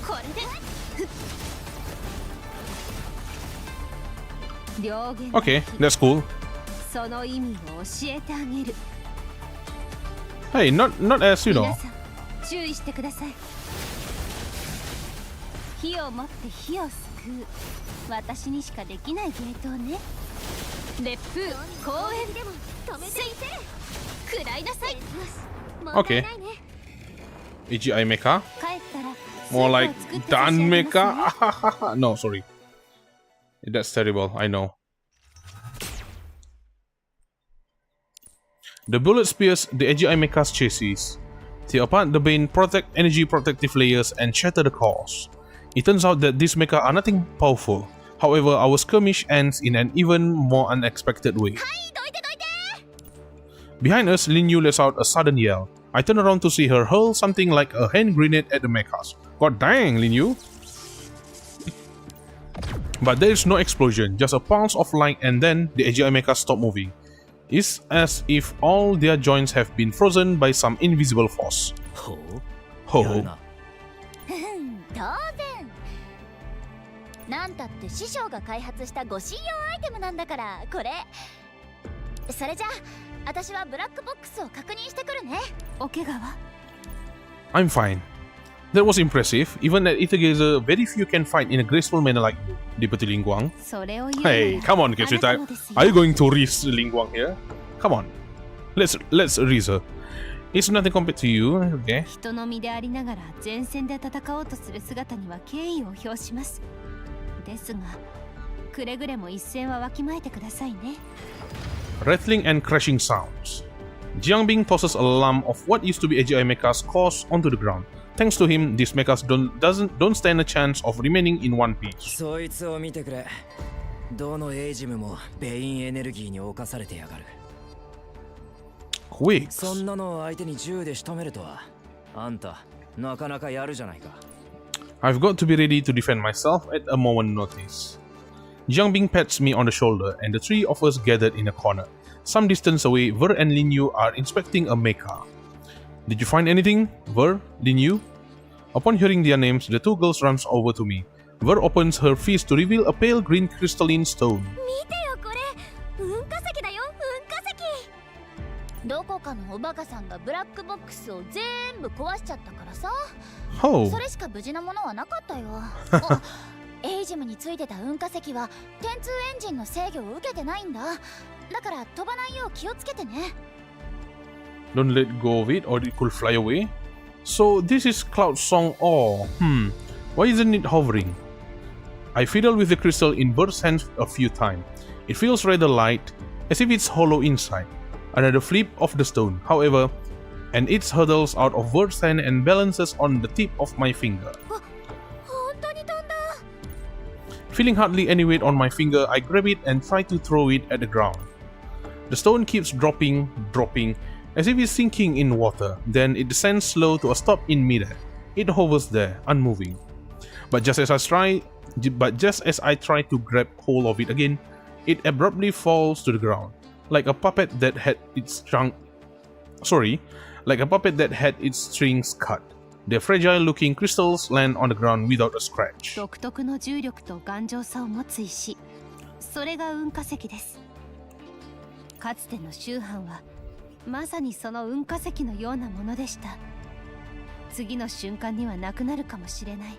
これで。両言。 Okay, that's cool. その意味を教えてあげる。Hey, not as you 皆 know. さん注意してください。火を持って火を救う私にしかできないゲートをね。烈風公園でも止めていて食らいなさい。 Okay. AGI mecha? 帰ったら More スー like プを作って差し Dan 上げますね mecha? No, sorry. That's terrible, I know. The bullets pierce the AGI mecha's chassis, tear apart the main energy protective layers and shatter the cores. It turns out that these mecha are nothing powerful. However, our skirmish ends in an even more unexpected way. Behind us, Lin Yu lets out a sudden yell. I turn around to see her hurl something like a hand grenade at the mechas. God dang, Lin Yu! But there is no explosion, just a pulse of light, and then the AGI mechas stop moving. It's as if all their joints have been frozen by some invisible force. ほう Ho やる ho. な。当然なんたって師匠が開発した護身用アイテムなんだからこれそれじゃあ私はブラックボックスを確認してくるねお怪我は I'm fine. That was impressive. Even at Aether Gazer, very few can fight in a graceful manner like you, Deputy Ling Guang. それを言うなら Hey, come on, あな Ketsutai. たもですよ Are you going to raise Ling Guang here? Come on. Let's raise her. It's nothing compared to you, okay? 人の身でありながら前線で戦おうとする姿には敬意を表します。ですがくれぐれも一線はわきまえてくださいね。 Rattling and crashing sounds. Jiangbing tosses a lump of what used to be AGI mecha's cores onto the ground. Thanks to him, these mechas don't stand a chance of remaining in one piece. そいつを見てくれ。どのエイジムもベインエネルギーに侵されてやがる。Quick. そんなのを相手に銃で仕留めるとは。あんた、なかなかやるじゃないか。I've got to be ready to defend myself at a moment's notice. Jiangbing pats me on the shoulder, and the three of us gathered in a corner. Some distance away, Ver and Lin Yu are inspecting a mecha. Did you find anything, Ver, Lin Yu? Upon hearing their names, the two girls runs over to me. Ver opens her fist to reveal a pale green crystalline stone. 見てよこれ噴火石だよ噴火石どこかのおバカさんがブラックボックスを全部壊しちゃったからさ Oh, それしか無事なものはなかったよあエイジムについてた噴火石は点2エンジンの制御を受けてないんだだから飛ばないよう気をつけてね don't let go of it or it could fly away. So this is Cloudsong or why isn't it hovering? I fiddle with the crystal in Ver's hands a few times. It feels rather light, as if it's hollow inside. Another flip of the stone, however, and it hurtles out of Ver's hand and balances on the tip of my finger. 本当に飛んだ Feeling hardly any weight on my finger, I grab it and try to throw it at the ground. The stone keeps dropping, as if it's sinking in water. Then it descends slow to a stop in midair. It hovers there, unmoving. But just as I try to grab hold of it again, it abruptly falls to the ground, like a puppet that had its strings cut. The fragile-looking crystals land on the ground without a scratch. 独特の重力と頑丈さを持つ石、それが雲化石です。かつての宗藩はまさにその雲化石のようなものでした。次の瞬間にはなくなるかもしれない、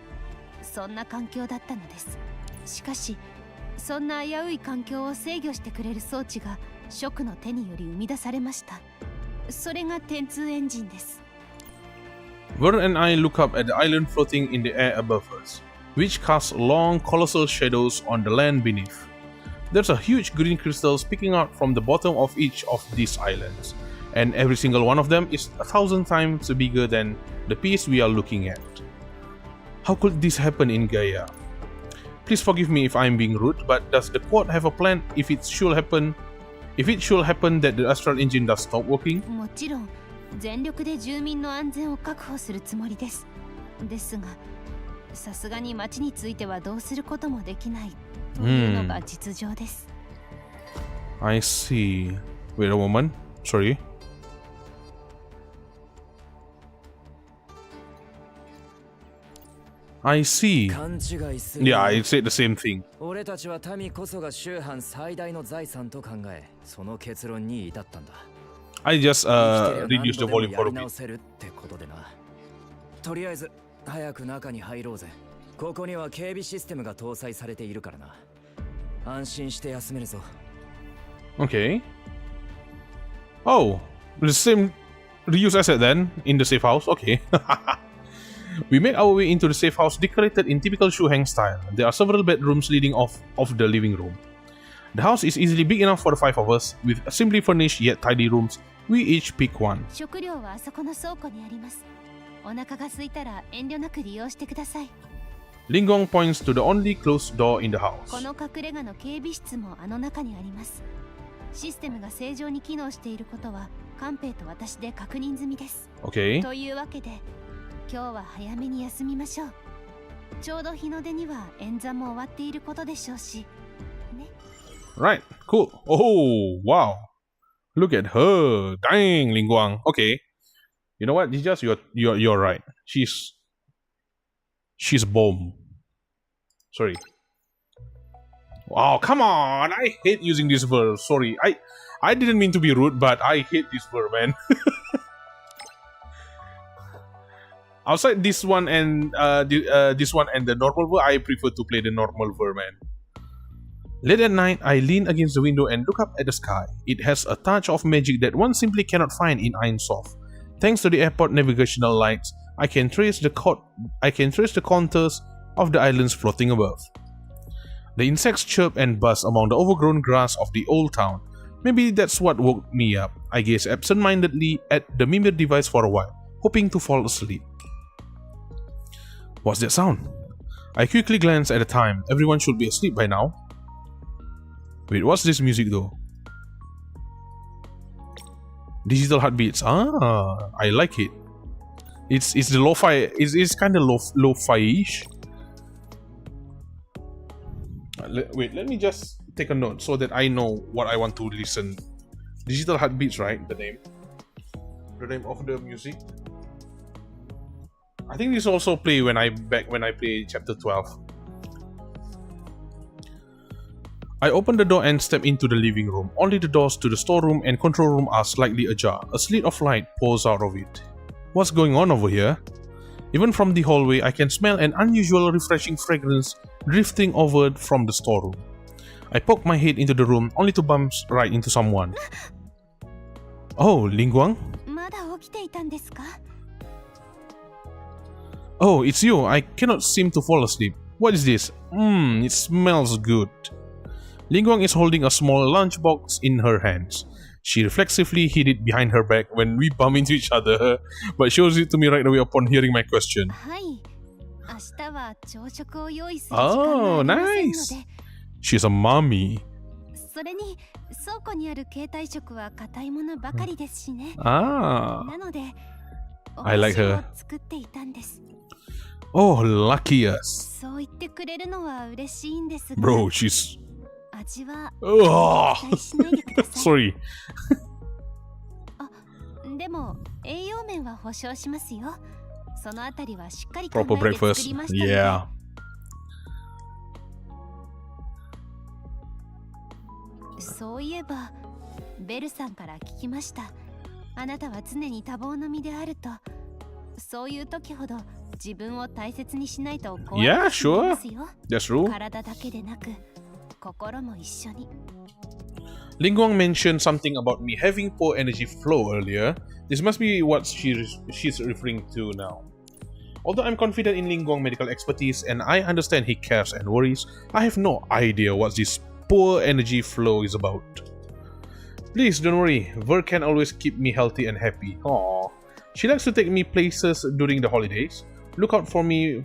そんな環境だったのです。しかしそんな危うい環境を制御してくれる装置が蜀の手により生み出されました。それが点2エンジンです。 Vern and I look up at the island floating in the air above us, which casts long, colossal shadows on the land beneath. There's a huge green crystal sticking out from the bottom of each of these islands, and every single one of them is 1,000 times bigger than the piece we are looking at. How could this happen in Gaia? Please forgive me if I'm being rude, but does the quad have a plan if it should happen that the astral engine does stop working? もちろん全力で住民の安全を確保するつもりです。ですが、さすがに町についてはどうすることもできないというのが実情です。I see. Wait a moment. Sorry. I see. 勘違いする。 Yeah, I said the same thing. 俺たちは民こそが宗藩最大の財産と考え、その結論に至ったんだ。I just reduced the volume for a bit. とりあえず早く中に入ろうぜ。ここには警備システムが搭載されているからな。安心して休めるぞ。Okay. Oh, the same reuse asset then in the safe house. Okay. We make our way into the safe house decorated in typical Shuheng style. There are several bedrooms leading off of the living room. The house is easily big enough for the 5 of us, with simply furnished yet tidy rooms. We each pick one. 食料はあそこの倉庫にあります。お腹が空いたら遠慮なく利用してください。Lingong points to the only closed door in the house. この隠れ家の警備室もあの中にあります。システムが正常に機能していることはカンペイと私で確認済みです。Okay. というわけで、今日は早めに休みましょう。ちょうど日の出には演座も終わっていることでしょうし。ね。Right, cool. Oh, wow. Look at her. Dang, Lingguang. Okay. You know what? Just you're right. She's bomb. Sorry. Wow, come on. I hate using this verb. Sorry. I didn't mean to be rude, but I hate this verb, man. Outside this one and this one and the normal verb, I prefer to play the normal verb, man. Late at night, I lean against the window and look up at the sky. It has a touch of magic that one simply cannot find in Ainsoft. Thanks to the airport navigational lights, I can trace the contours of the islands floating above. The insects chirp and buzz among the overgrown grass of the old town. Maybe that's what woke me up. I gaze absent-mindedly at the mimir device for a while, hoping to fall asleep. What's that sound? I quickly glance at the time. Everyone should be asleep by now. Wait, what's this music though? Digital heartbeats. Ah, I like it. It's the lo-fi. It's kind of lo-fi-ish. Wait, let me just take a note so that I know what I want to listen. Digital heartbeats, right? The name of the music. I think this also play when I play chapter 12. I open the door and step into the living room. Only the doors to the storeroom and control room are slightly ajar. A slit of light pours out of it. What's going on over here? Even from the hallway, I can smell an unusual refreshing fragrance drifting over from the storeroom. I poke my head into the room, only to bump right into someone. Oh, Lingguang? まだ起きていたんですか? Oh, it's you. I cannot seem to fall asleep. What is this? It smells good. Lingguang is holding a small lunchbox in her hands. She reflexively hid it behind her back when we bump into each other, but shows it to me right away upon hearing my question. はい。明日は朝食を用意する時間がありませんので。Oh, nice. She's a mommy. それに倉庫にある携帯食は硬いものばかりですしね。Ah. なので、I like her. お菓子を作っていたんです。Oh, lucky us. そう言ってくれるのは嬉しいんですが。Bro, she's. 味は Oh. 期待しないでください。Sorry. あ、でも栄養面は保証しますよ。そのあたりはしっかり考 Proper えて作 breakfast. りましたので。Yeah. そういえばベルさんから聞きました。あなたは常に多忙の身であると。そういう時ほど自分を大切にしないと怖い Yeah, です sure. よ。 That's true. 体だけでなく心も一緒に。Lingguang mentioned something about me having poor energy flow earlier. This must be what she's referring to now. Although I'm confident in Lingguang's medical expertise and I understand he cares and worries, I have no idea what this poor energy flow is about. Please don't worry, Ver can always keep me healthy and happy. Aww. She likes to take me places during the holidays, look out for me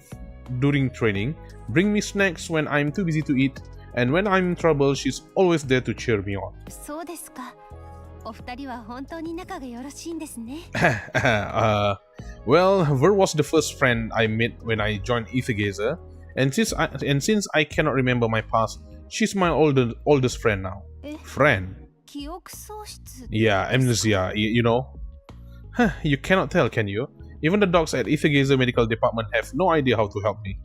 during training, bring me snacks when I'm too busy to eat, and when I'm in trouble, she's always there to cheer me on. そうですか。お二人は本当に仲がよろしいんですね。Well, Ver was the first friend I met when I joined Aether Gazer, and since I cannot remember my past, she's my oldest friend now. Friend? 記憶喪失。 Yeah, amnesia, you know? You cannot tell, can you? Even the docs at Aether Gazer Medical Department have no idea how to help me.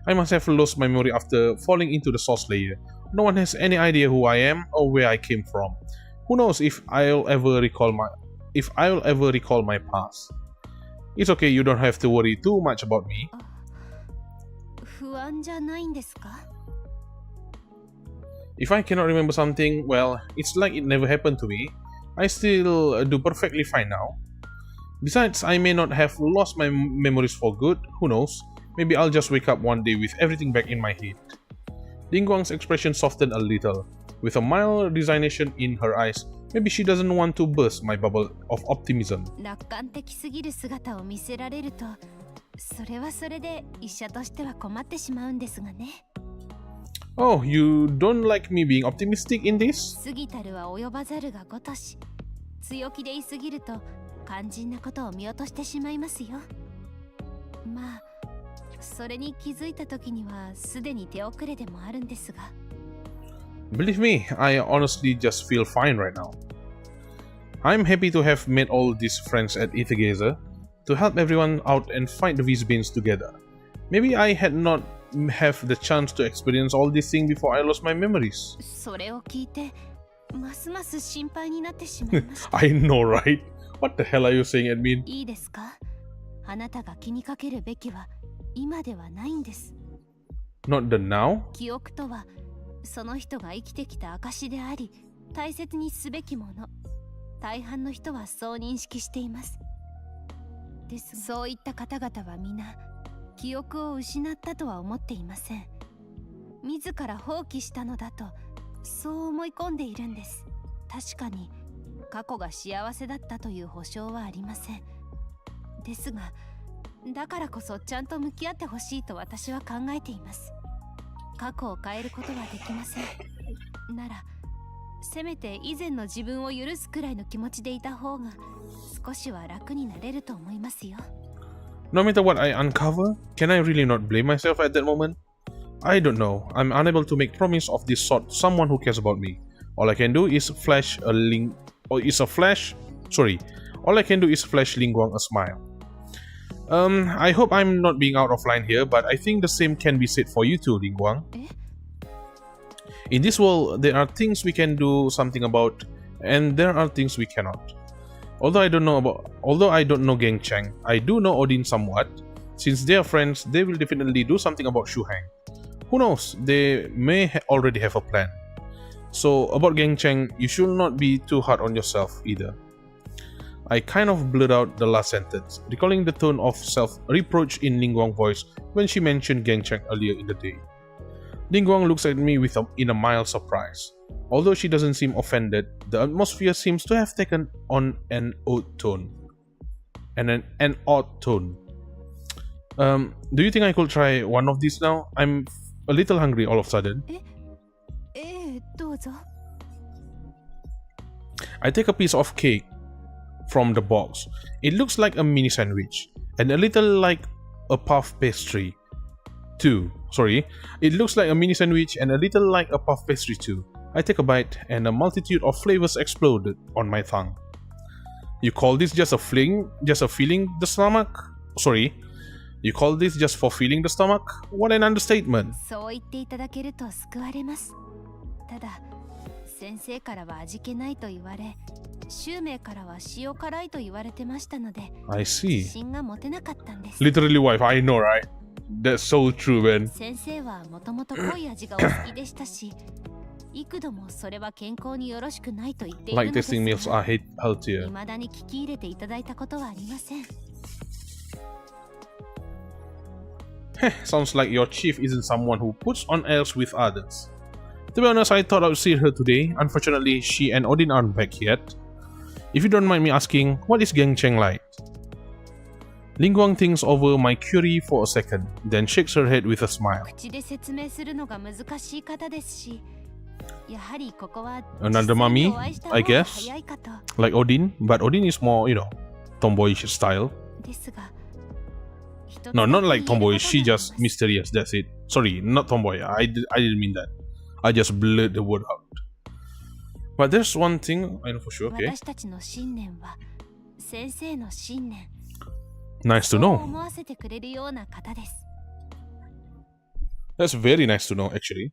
I must have lost my memory after falling into the source layer. No one has any idea who I am or where I came from. Who knows if I'll ever recall if I'll ever recall my past. It's okay, you don't have to worry too much about me. 不安じゃないんですか？ If I cannot remember something, well, it's like it never happened to me. I still do perfectly fine now. Besides, I may not have lost my memories for good, who knows? Maybe I'll just wake up one day with everything back in my head. Lingguang's expression softened a little, with a mild resignation in her eyes. Maybe she doesn't want to burst my bubble of optimism. 楽観的すぎる姿を見せられると、それはそれで医者としては困ってしまうんですがね。Oh, you don't like me being optimistic in this? 過ぎたるは及ばざるがごとし、強気でいすぎると肝心なことを見落としてしまいますよ。まあ、それに気づいた時にはすでに手遅れでもあるんですが。Believe me, I honestly just feel fine right now. I'm happy to have made all these friends at Aether Gazer to help everyone out and fight the Beans together. Maybe I had not have the chance to experience all these things before I lost my memories. それを聞いて、ますます心配になってしまいました。I know, right? What the hell are you saying, admin? いいですか？あなたが気にかけるべきは今ではないんです。Not the now? 記憶とはその人が生きてきた証であり、大切にすべきもの。大半の人はそう認識しています。ですが、そういった方々は皆記憶を失ったとは思っていません。自ら放棄したのだとそう思い込んでいるんです。確かに過去が幸せだったという保証はありません。ですが、だからこそちゃんと向き合ってほしいと私は考えています。過去を変えることはできません。ならせめて以前の自分を許すくらいの気持ちでいた方が少しは楽になれると思いますよ。No matter what I uncover, can I really not blame myself at that moment? I don't know. I'm unable to make promise of this sort to someone who cares about me. All I can do is flash a ling... Or is a flash... Sorry. All I can do is flash Lingguang a smile. I hope I'm not being out of line here, but I think the same can be said for you too, Lingguang. In this world, there are things we can do something about, and there are things we cannot. Although I don't know Gang Chang, I do know Odin somewhat. Since they are friends, they will definitely do something about Shu Hang. Who knows, they may already have a plan. So about Gang Chang, you should not be too hard on yourself either. I kind of blurred out the last sentence, recalling the tone of self-reproach in Lingguang's voice when she mentioned Gang Chang earlier in the day. Lingguang looks at me in a mild surprise. Although she doesn't seem offended, the atmosphere seems to have taken on an odd tone. An odd tone. Do you think I could try one of these now? I'm a little hungry all of a sudden. どうぞ。I take a piece of cake from the box. It looks like a mini sandwich and a little like a puff pastry too. Sorry, it looks like a mini sandwich and a little like a puff pastry too. I take a bite and a multitude of flavors exploded on my tongue. You call this just a feeling the stomach? Sorry, you call this just for feeling the stomach? What an understatement. そう言っていただけると救われます。ただ、先生からは味気ないと言われ、シュウメイからは塩辛いと言われてましたので、 I see. 自信が持てなかったんです。 Literally wife, I know, right? That's so true, man. 先生はもともと濃い味がお好きでしたし、幾度もそれは健康によろしくないと言っているの Like です tasting meals が、 are healthier. 未だに聞き入れていただいたことはありません。Sounds like your chief isn't someone who puts on airs with others. To be honest, I thought I would see her today. Unfortunately, she and Odin aren't back yet. If you don't mind me asking, what is Gang Cheng like? Lingguang thinks over my query for a second, then shakes her head with a smile. 口で説明するのが難しい方ですし、やはりここは Another mummy, 実際にお会いした方 I が guess. 早いかと。 Like Odin, but Odin is more, tomboyish style. ですが、一つ No, だ not け like 言えること tomboy, が she あります just mysterious, that's it. Sorry, not tomboy, I didn't mean that. I just blurred the word out. But there's one thing I know for sure, okay? 私たちの信念は先生の信念。 Nice to そう know. 思わせてくれるような方です。 That's very nice to know, actually.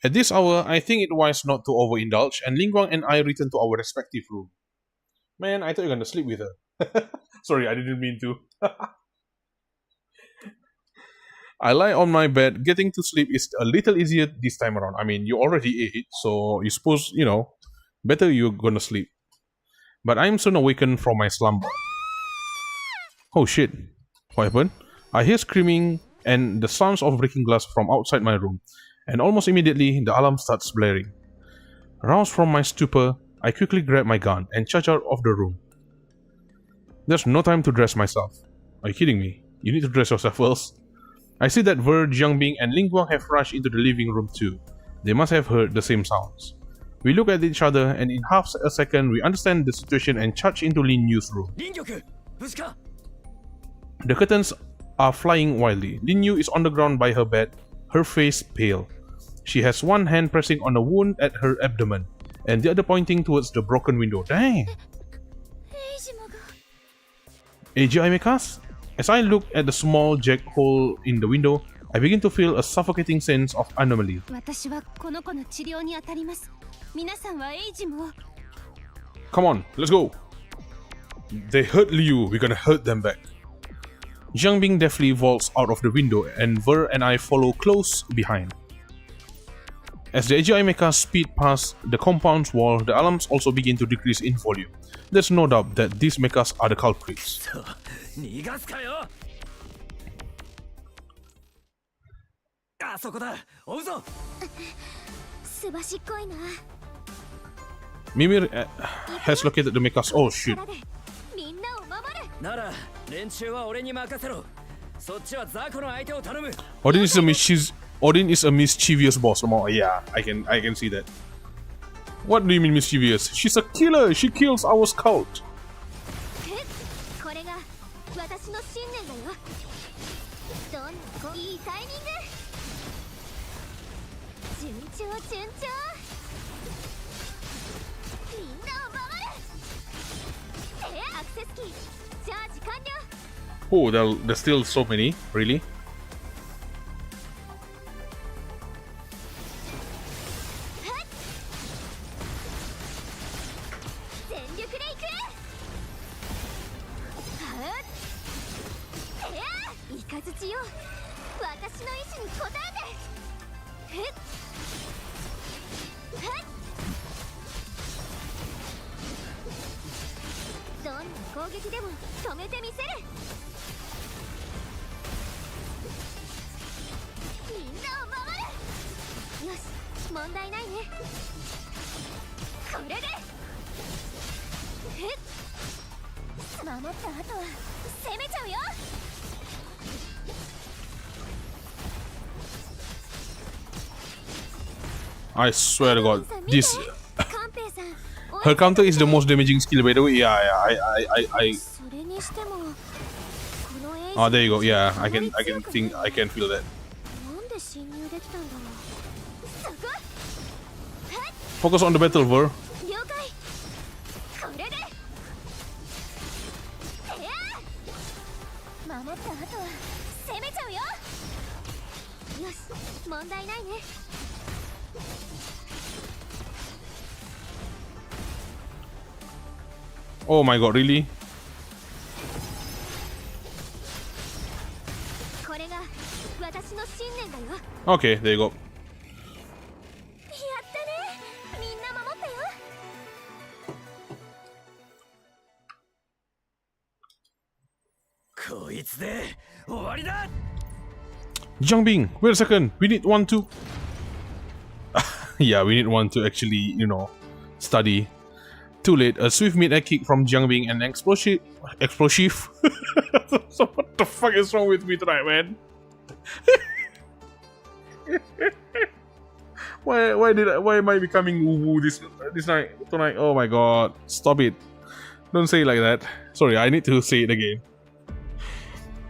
At this hour, I think it wise not to overindulge, and Ling Guang and I return to our respective room. Man, I thought you were gonna sleep with her. Sorry, I didn't mean to. I lie on my bed. Getting to sleep is a little easier this time around. I mean, you already ate, so you suppose, better you're gonna sleep. But I'm soon awakened from my slumber. Oh shit. What happened? I hear screaming and the sounds of breaking glass from outside my room, and almost immediately the alarm starts blaring. Roused from my stupor, I quickly grab my gun and charge out of the room. There's no time to dress myself. Are you kidding me? You need to dress yourself first. I see that Ver, Jiangbing, and Ling Guang have rushed into the living room too. They must have heard the same sounds. We look at each other, and in half a second we understand the situation and charge into Lin Yu's room. The curtains are flying wildly. Lin Yu is on the ground by her bed, her face pale. She has one hand pressing on a wound at her abdomen, and the other pointing towards the broken window. Dang! AGI Mekas? As I look at the small jagged hole in the window, I begin to feel a suffocating sense of anomaly. Come on, let's go! They hurt Liu, we're gonna hurt them back. Jiangbing deftly vaults out of the window, and Ver and I follow close behind. As the AGI mechas speed past the compound's wall, the alarms also begin to decrease in volume. There's no doubt that these mechas are the culprits. Mimir has located the mechas. Oh shit. Odin is a mischievous boss. Yeah, I can see that. What do you mean mischievous? She's a killer. She kills our scout. Oh, there's still so many, really? I swear to God, this her counter is the most damaging skill, by the way. Yeah, oh, there you go. Yeah, I can feel that. Focus on the battle, Ver. Oh my God, really? Okay, there you go. Jiangbing, wait a second. We need one to... yeah, we need one to actually, study. Too late. A swift mid-air kick from Jiangbing and an explosive... So what the fuck is wrong with me tonight, man? Why am I becoming woo-woo this night tonight? Oh my God. Stop it. Don't say it like that. Sorry, I need to say it again.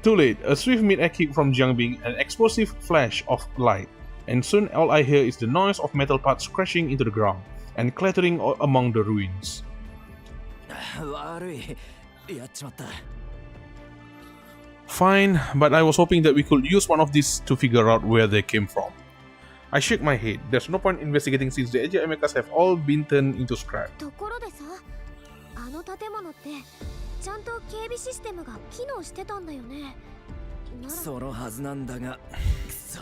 Too late. A swift mid-air kick from Jiangbing, an explosive flash of light, and soon all I hear is the noise of metal parts crashing into the ground and clattering among the ruins. Fine, but I was hoping that we could use one of these to figure out where they came from. I shake my head. There's no point investigating since the Aether Gazers have all been turned into scrap. ところでさ、あの建物ってちゃんと警備システムが機能してたんだよね。ならそのはずなんだが、くそ、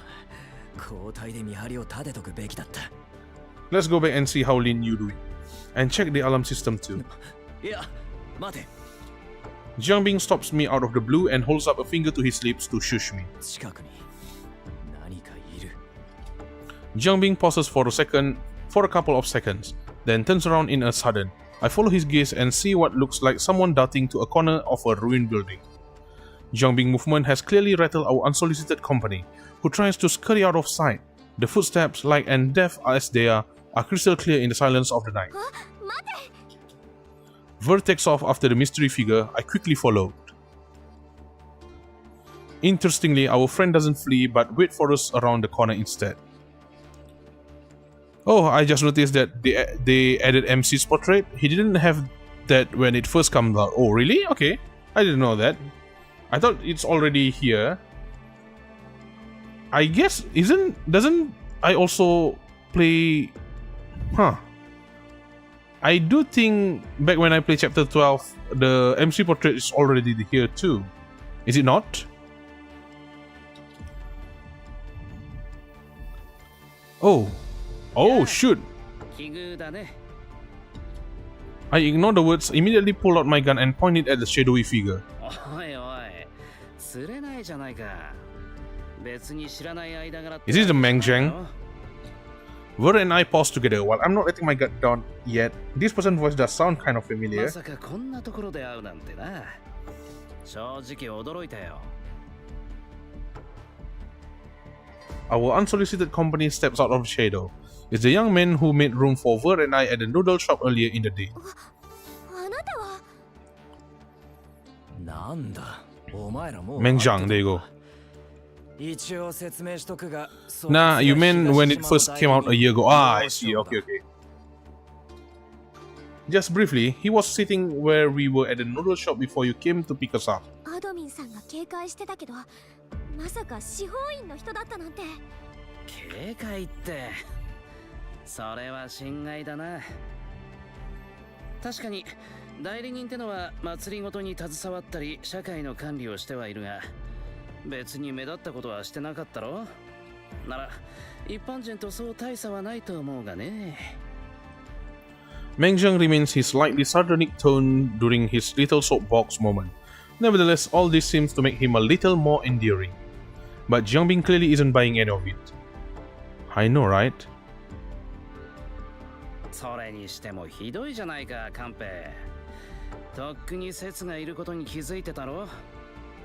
交代で見張りを立てとくべきだった。Let's go back and see how Lin Yu doing. And check the alarm system too. いや、待て。 Jiang Bing stops me out of the blue and holds up a finger to his lips to shush me. 近くに何かいる。 Jiang Bing pauses for a couple of seconds, then turns around in a sudden. I follow his gaze and see what looks like someone darting to a corner of a ruined building. Jiang Bing's movement has clearly rattled our unsolicited company, who tries to scurry out of sight. The footsteps, light and deaf as they are crystal clear in the silence of the night. Ver takes off after the mystery figure. I quickly followed. Interestingly, our friend doesn't flee but waits for us around the corner instead. Oh, I just noticed that they added MC's portrait. He didn't have that when it first comes out. Oh, really? Okay. I didn't know that. I thought it's already here. I guess doesn't I also play... Huh. I do think back when I played chapter 12, the MC portrait is already here too. Is it not? Oh. Oh, shoot. 奇遇だね。 I ignore the words, immediately pull out my gun and point it at the shadowy figure. おいおい、釣れないじゃないか。別に知らない間柄って。 Is this the Meng Zhang? Ver and I pause together while I'm not letting my guard down yet. This person's voice does sound kind of ま familiar. さかこんなところで会うなんてな。正直驚いたよ。 Our unsolicited company steps out of the shadow. It's the young man who made room for Ver and I at the noodle shop earlier in the day. あなたはなんだ、お前らもう。 Meng Zhang, there you go. 一応説明しとくが。 Nah, you meant when it first came out a year ago. Ah, I see. Okay, okay. Just briefly, he was sitting where we were at the noodle shop before you came to pick us up. アドミンさんが警戒してたけど、まさか司法院の人だったなんて。警戒って、それは心外だな。確かに代理人ってのは祭りごとに携わったり社会の管理をしてはいるが、別に目立ったことはしてなかったろ。なら一般人とそう大差はないと思うがね。 Meng Zhang remains his slightly sardonic tone during his little soapbox moment. Nevertheless, all this seems to make him a little more endearing. But Jiangbing clearly isn't buying any of it. I know, right? それにしてもひどいじゃないか、カンペ。とっくに説がいることに気づいてたろ。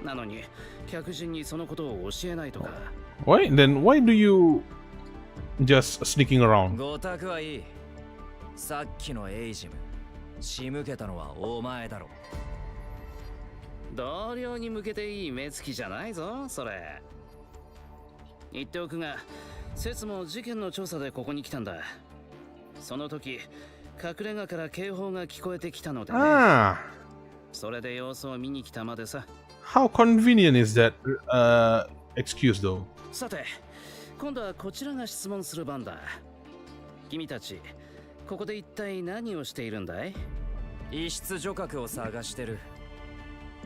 なのに客人にそのことを教えないとか。Why? Then why do you just sneaking around? ごたくはいい。さっきのエイジム、仕向けたのはお前だろ。同僚に向けていい目つきじゃないぞ、それ。言っておくが、説も事件の調査でここに来たんだ。その時、隠れ家から警報が聞こえてきたのでね。Ah, それで様子を見に来たまでさ。 how convenient is that excuse though? さて、今度はこちらが質問する番だ。君たち、ここで一体何をしているんだい？遺失女閣を探してる。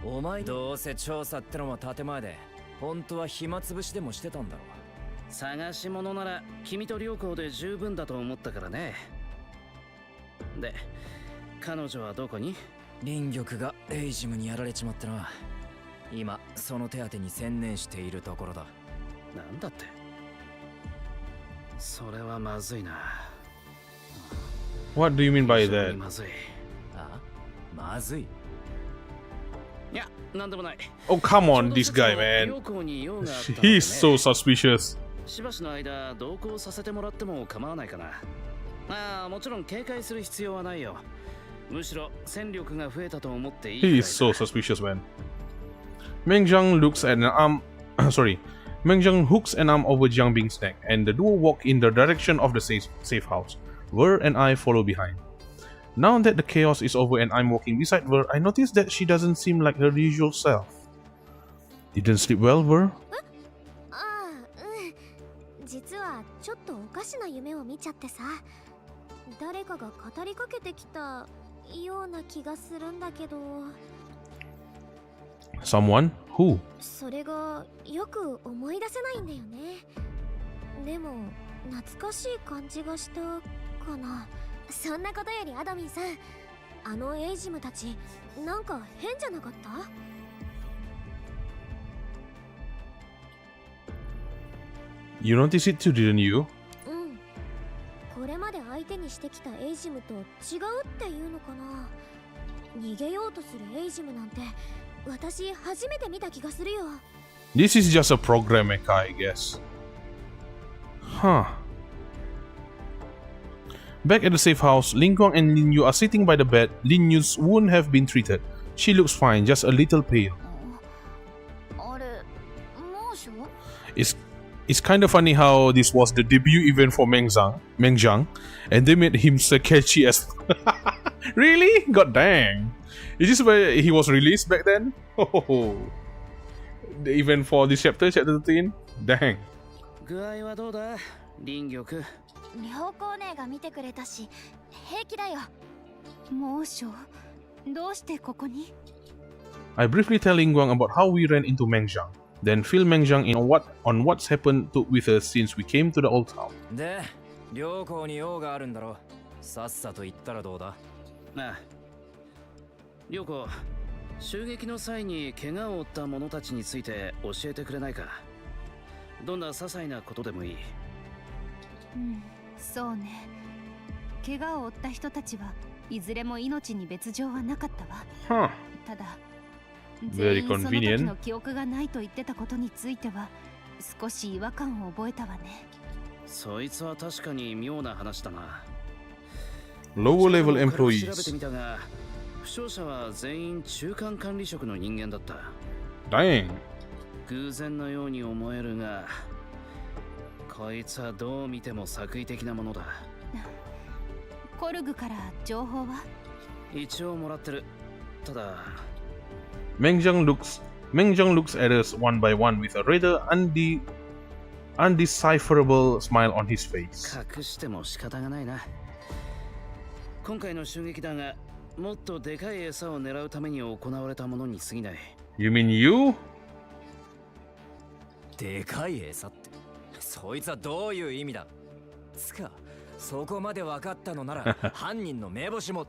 お前どうせ調査ってのも建前で、本当は暇つぶしでもしてたんだろう。探し物なら君と良好で十分だと思ったからね。で、彼女はどこに？林玉がエイジムにやられちまってな。今その手当てに専念しているところだ。なんだって？それはまずいな。What do you mean by 非常に that? まずい。あ？まずい。いや、なんでもない。 Oh, come on, this guy, man. 良好に用があったのでね。 He's so suspicious. しばしの間同行させてもらっても構わないかな。ああ、もちろん警戒する必要はないよ。むしろ戦力が増えたと思っていいくらい He だ。 is so suspicious, man. Meng Zhang looks at an arm. Sorry. Meng Zhang hooks an arm over Jiang Bing's neck, and the duo walk in the direction of the safe house. Ver and I follow behind. Now that the chaos is over and I'm walking beside Ver, I notice that she doesn't seem like her usual self. Didn't sleep well, Ver? ああ、うん。実はちょっとおかしな夢を見ちゃってさ、誰かが語りかけてきたような気がするんだけど。 Someone? Who? それがよく思い出せないんだよね。でも懐かしい感じがしたかな。そんなことよりアドミンさん、あのエイジムたちなんか変じゃなかった？ You noticed it too, didn't you? うん。これまで相手にしてきたエイジムと違うっていうのかな。逃げようとするエイジムなんて私初めて見た気がするよ。 This is just a program mecha, I guess. Huh. Back at the safe house, Ling Guang and Lin Yu are sitting by the bed. Lin Yu's wound have been treated. She looks fine, just a little pale. あれ、猛暑？ It's kind of funny how this was the debut event for Meng Zhang, and they made him so catchy as. Really? God dang! Is this where he was released back then? Oh, the event for this chapter 13. Dang. 具合はどうだ、林玉。良好姉が見てくれたし平気だよ。猛暑？どうしてここに？ I briefly tell Ling Guang about how we ran into Meng Zhang, then fill Meng Zhang in on what's happened with us since we came to the old town. で、良好に用があるんだろ。さっさと言ったらどうだ。なあ、良子、襲撃の際に怪我を負った者たちについて教えてくれないか。どんな些細なことでもいい。うん、そうね。怪我を負った人たちはいずれも命に別状はなかったわ。Huh. ただ、 Very 全員その時 convenient. の記憶がないと言ってたことについては少し違和感を覚えたわね。そいつは確かに妙な話だな。 Lower level 調べて employees. みたが、負傷者は全員中間管理職の人間だった。 Dang. 偶然のように思えるが、こいつはどう見ても作為的なものだ。コルグから情報は？一応もらってる。ただ、 Meng Zhang looks at us one by one with a rather undecipherable smile on his face. 隠しても仕方がないな。今回の襲撃だが、もっとでかい餌を狙うために行われたものに過ぎない。 You mean you? でかい餌って、そいつはどういう意味だ。つか、そこまで分かったのなら犯人の目星も。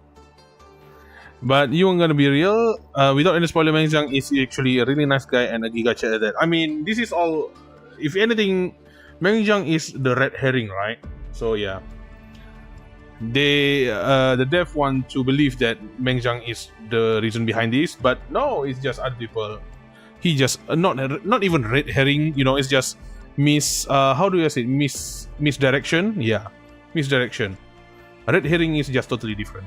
But you aren't gonna be real. Without any spoiler, Meng Zhang is actually a really nice guy and a gigacha at that. I mean, this is all. If anything, Meng Zhang is the red herring, right? So yeah, the dev want to believe that Meng Zhang is the reason behind this, but no, it's just other people. He just not even red herring. You know, it's just how do you say misdirection? Yeah, misdirection. Red herring is just totally different.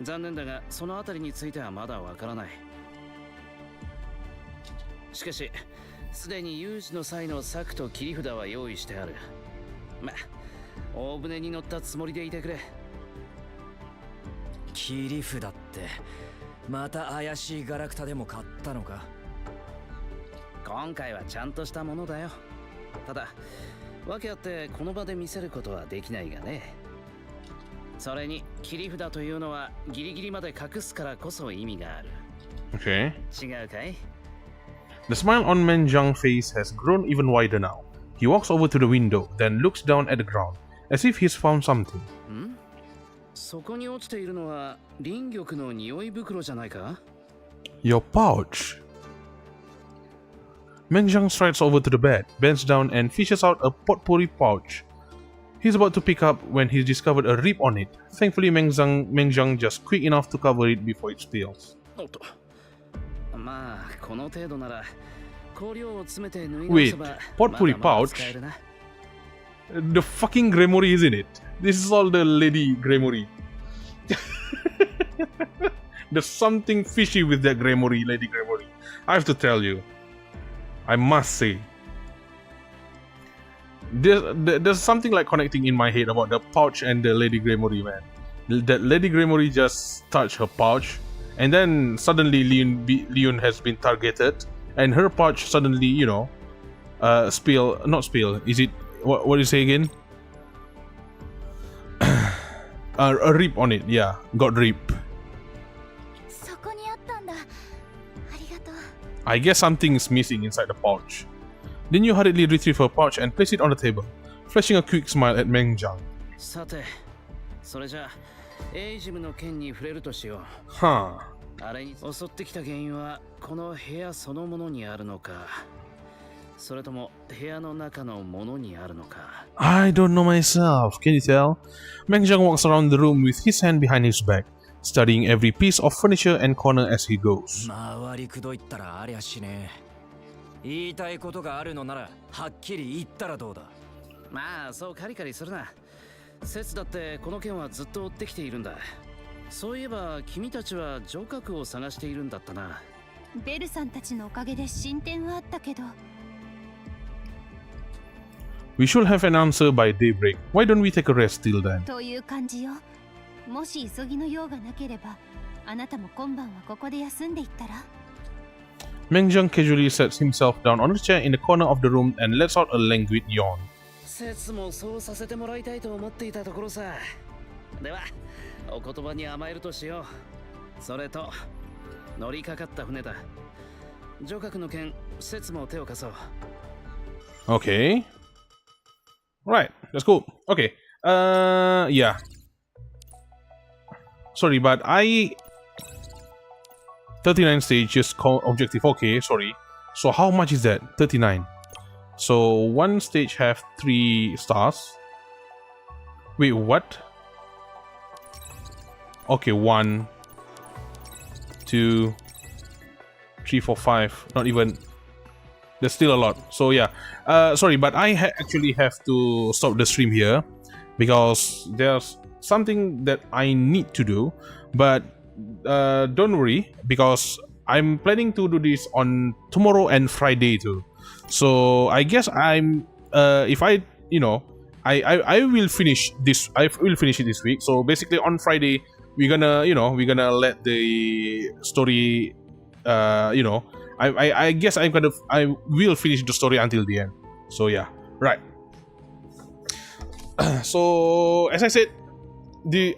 残念だが、そのあたりについてはまだわからない。しかし、すでに有事の際の策と切り札は用意してある。ま、大船に乗ったつもりでいてくれ。切り札って、また怪しいガラクタでも買ったのか。今回はちゃんとしたものだよ。ただ、訳あってこの場で見せることはできないがね。それに切り札というのはギリギリまで隠すからこそ意味がある。Okay. 違うかい？ The smile on Meng Zhang's face has grown even wider now. He walks over to the window, then looks down at the ground, as if he's found something. ん？そこに落ちているのは林玉の匂い袋じゃないか？ Your pouch. Meng Zhang strides over to the bed, bends down, and fishes out a potpourri pouch. He's about to pick up when he discovered a rip on it. Thankfully, Meng Zhang just quick enough to cover it before it spills. おっと。まあ、この程度なら香料を詰めて縫い直せば Wait, potpourri まだまだ pouch? 使えるな。 The fucking Gremory, isn't it? This is all the Lady Gremory. There's something fishy with that Gremory, Lady Gremory. I have to tell you. I must say. There's something like connecting in my head about the pouch and the Lady Gremory, man. That Lady Gremory just touched her pouch, and then suddenly Leon has been targeted, and her pouch suddenly, you know, not spill. Is it what do you say again? A rip on it, yeah, got rip. そこにあったんだ。ありがとう。 I guess something is missing inside the pouch. Then you hurriedly retrieve her pouch and place it on the table, flashing a quick smile at Mengjang. さて、それじゃあエイジムの件に触れるとしよう。Huh. あれに襲ってきた原因はこの部屋そのものにあるのか、それとも部屋の中のものにあるのか。I don't know myself, can you tell? Mengjang walks around the room with his hand behind his back, studying every piece of furniture and corner as he goes. 回りくどいったらありゃしねえ。言いたいことがあるのならはっきり言ったらどうだ。まあそうカリカリするな。節だってこの件はずっと追ってきているんだ。そういえば君たちは城郭を探しているんだったな。ベルさんたちのおかげで進展はあったけど。 We should have an answer by daybreak. Why don't we take a rest till then? という感じよ。もし急ぎの用がなければ、あなたも今晩はここで休んでいったら。 Mengjang casually sets himself down on a chair in the corner of the room and lets out a languid yawn. 節もそうさせてもらいたいと思っていたところさ。ではお言葉に甘えるとしよう。それと乗りかかった船だ。城郭の件、節も手を貸そう。 Okay. Right, that's cool. Okay. Yeah. Sorry, but 39 stages objective. Okay, sorry. So how much is that? 39. So one stage have 3 stars. Wait, what? Okay, 1, 2, 3, 4, 5. Not even. There's still a lot. So yeah. Sorry, but I actually have to stop the stream here because there's something that I need to do. But don't worry, because I'm planning to do this on tomorrow and Friday too. So I guess I'm if I I will finish this. I will finish it this week. So basically on Friday we're gonna let the story I guess I will finish the story until the end. So yeah, right. So as I said,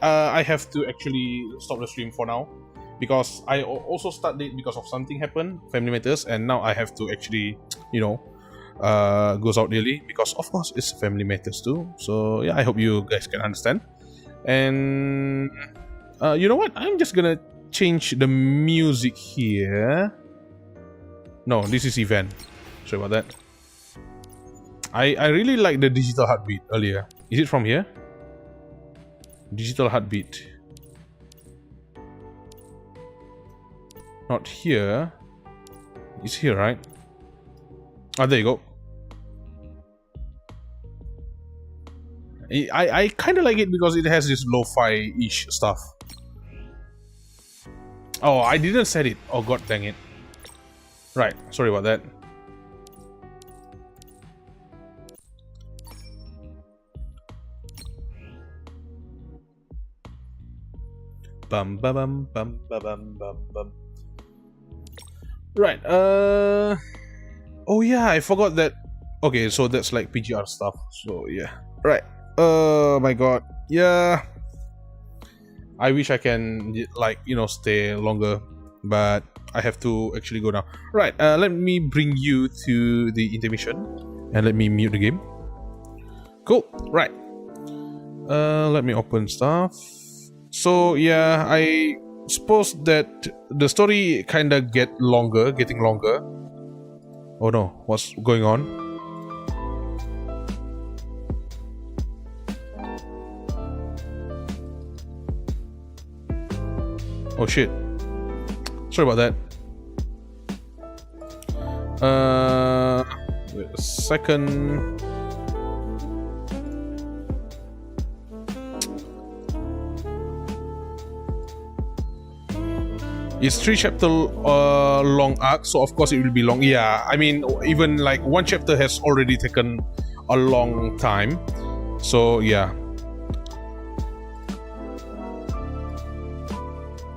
I have to actually stop the stream for now because I also started because of something happened, family matters, and now I have to actually goes out early because of course it's family matters too. So yeah, I hope you guys can understand. And you know what? I'm just gonna change the music here. No, this is event. Sorry about that. I really like the digital heartbeat earlier. Is it from here? Digital heartbeat. Not here. It's here, right? Ah, there you go. I kind of like it because it has this lo-fi-ish stuff. Oh, I didn't set it. Oh, god dang it. Right, sorry about that. Bum ba bum bum ba bum bum bum. Right, oh yeah, I forgot that. Okay, so that's like PGR stuff. So yeah. Right. Oh my god. Yeah. I wish I can stay longer, but I have to actually go now. Right, let me bring you to the intermission and let me mute the game. Cool. Right. Let me open stuff. So yeah, I suppose that the story kinda getting longer. Oh no, what's going on? Oh shit. Sorry about that. Wait a second. It's 3 chapter long arc, so of course it will be long. Yeah, I mean, even like 1 chapter has already taken a long time. So yeah.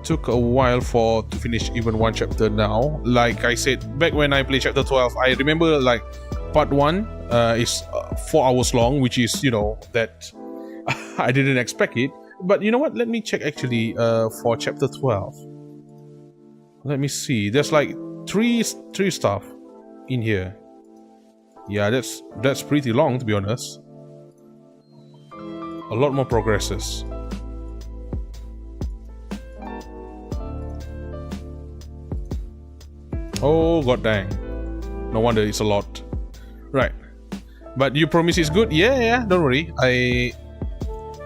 Took a while to finish even 1 chapter now. Like I said, back when I played chapter 12, I remember like part 1 is 4 hours long, which is, you know, that I didn't expect it. But you know what? Let me check actually for chapter 12. Let me see. There's like three stuff in here. Yeah, that's pretty long, to be honest. A lot more progresses. Oh god dang. No wonder it's a lot. Right. But you promise it's good? Yeah, don't worry. I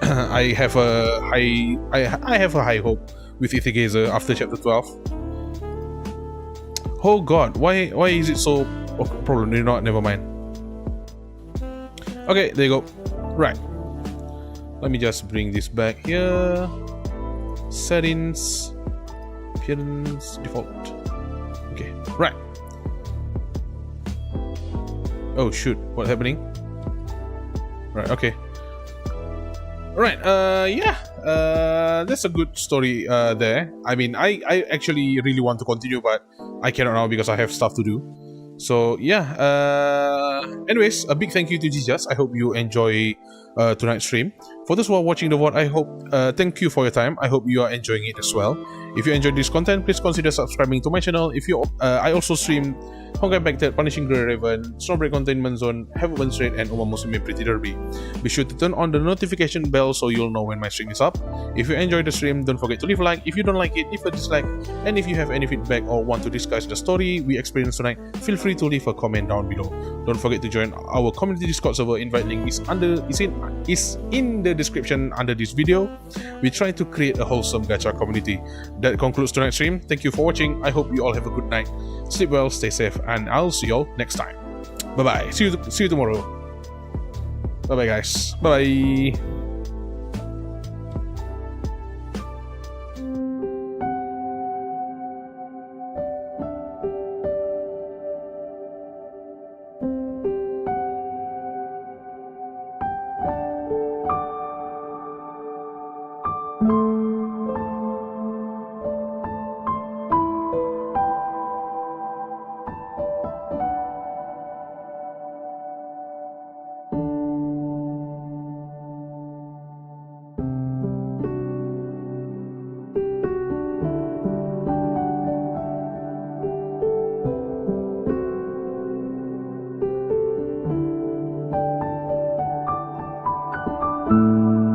I have a high hope with Aether Gazer after chapter 12. Oh god, why is it so problem? You know what, never mind. Okay, there you go. Right. Let me just bring this back here. Settings, appearance, default. Okay, right. Oh shoot, what's happening? Right, okay. Right, yeah. That's a good story there. I mean, I actually really want to continue, but I cannot now because I have stuff to do. So yeah, anyways, a big thank you to Jesus. I hope you enjoy tonight's stream. For those who are watching the VOD, I hope thank you for your time. I hope you are enjoying it as well. If you enjoyed this content, please consider subscribing to my channel. If you I also stream Honkai Impact, Punishing Grey Raven, Snowbreak, Containment Zone, Heaven Straight, and Musume Pretty Derby. Be sure to turn on the notification bell so you'll know when my stream is up. If you enjoyed the stream, don't forget to leave a like. If you don't like it, leave a dislike. And if you have any feedback or want to discuss the story we experienced tonight, feel free to leave a comment down below. Don't forget to join our community Discord server. Invite link is in the description under this video. We try to create a wholesome gacha community. That concludes tonight's stream. Thank you for watching. I hope you all have a good night. Sleep well, stay safe, and I'll see you all next time. Bye bye. See you tomorrow. Bye bye, guys. Bye bye. Thank you.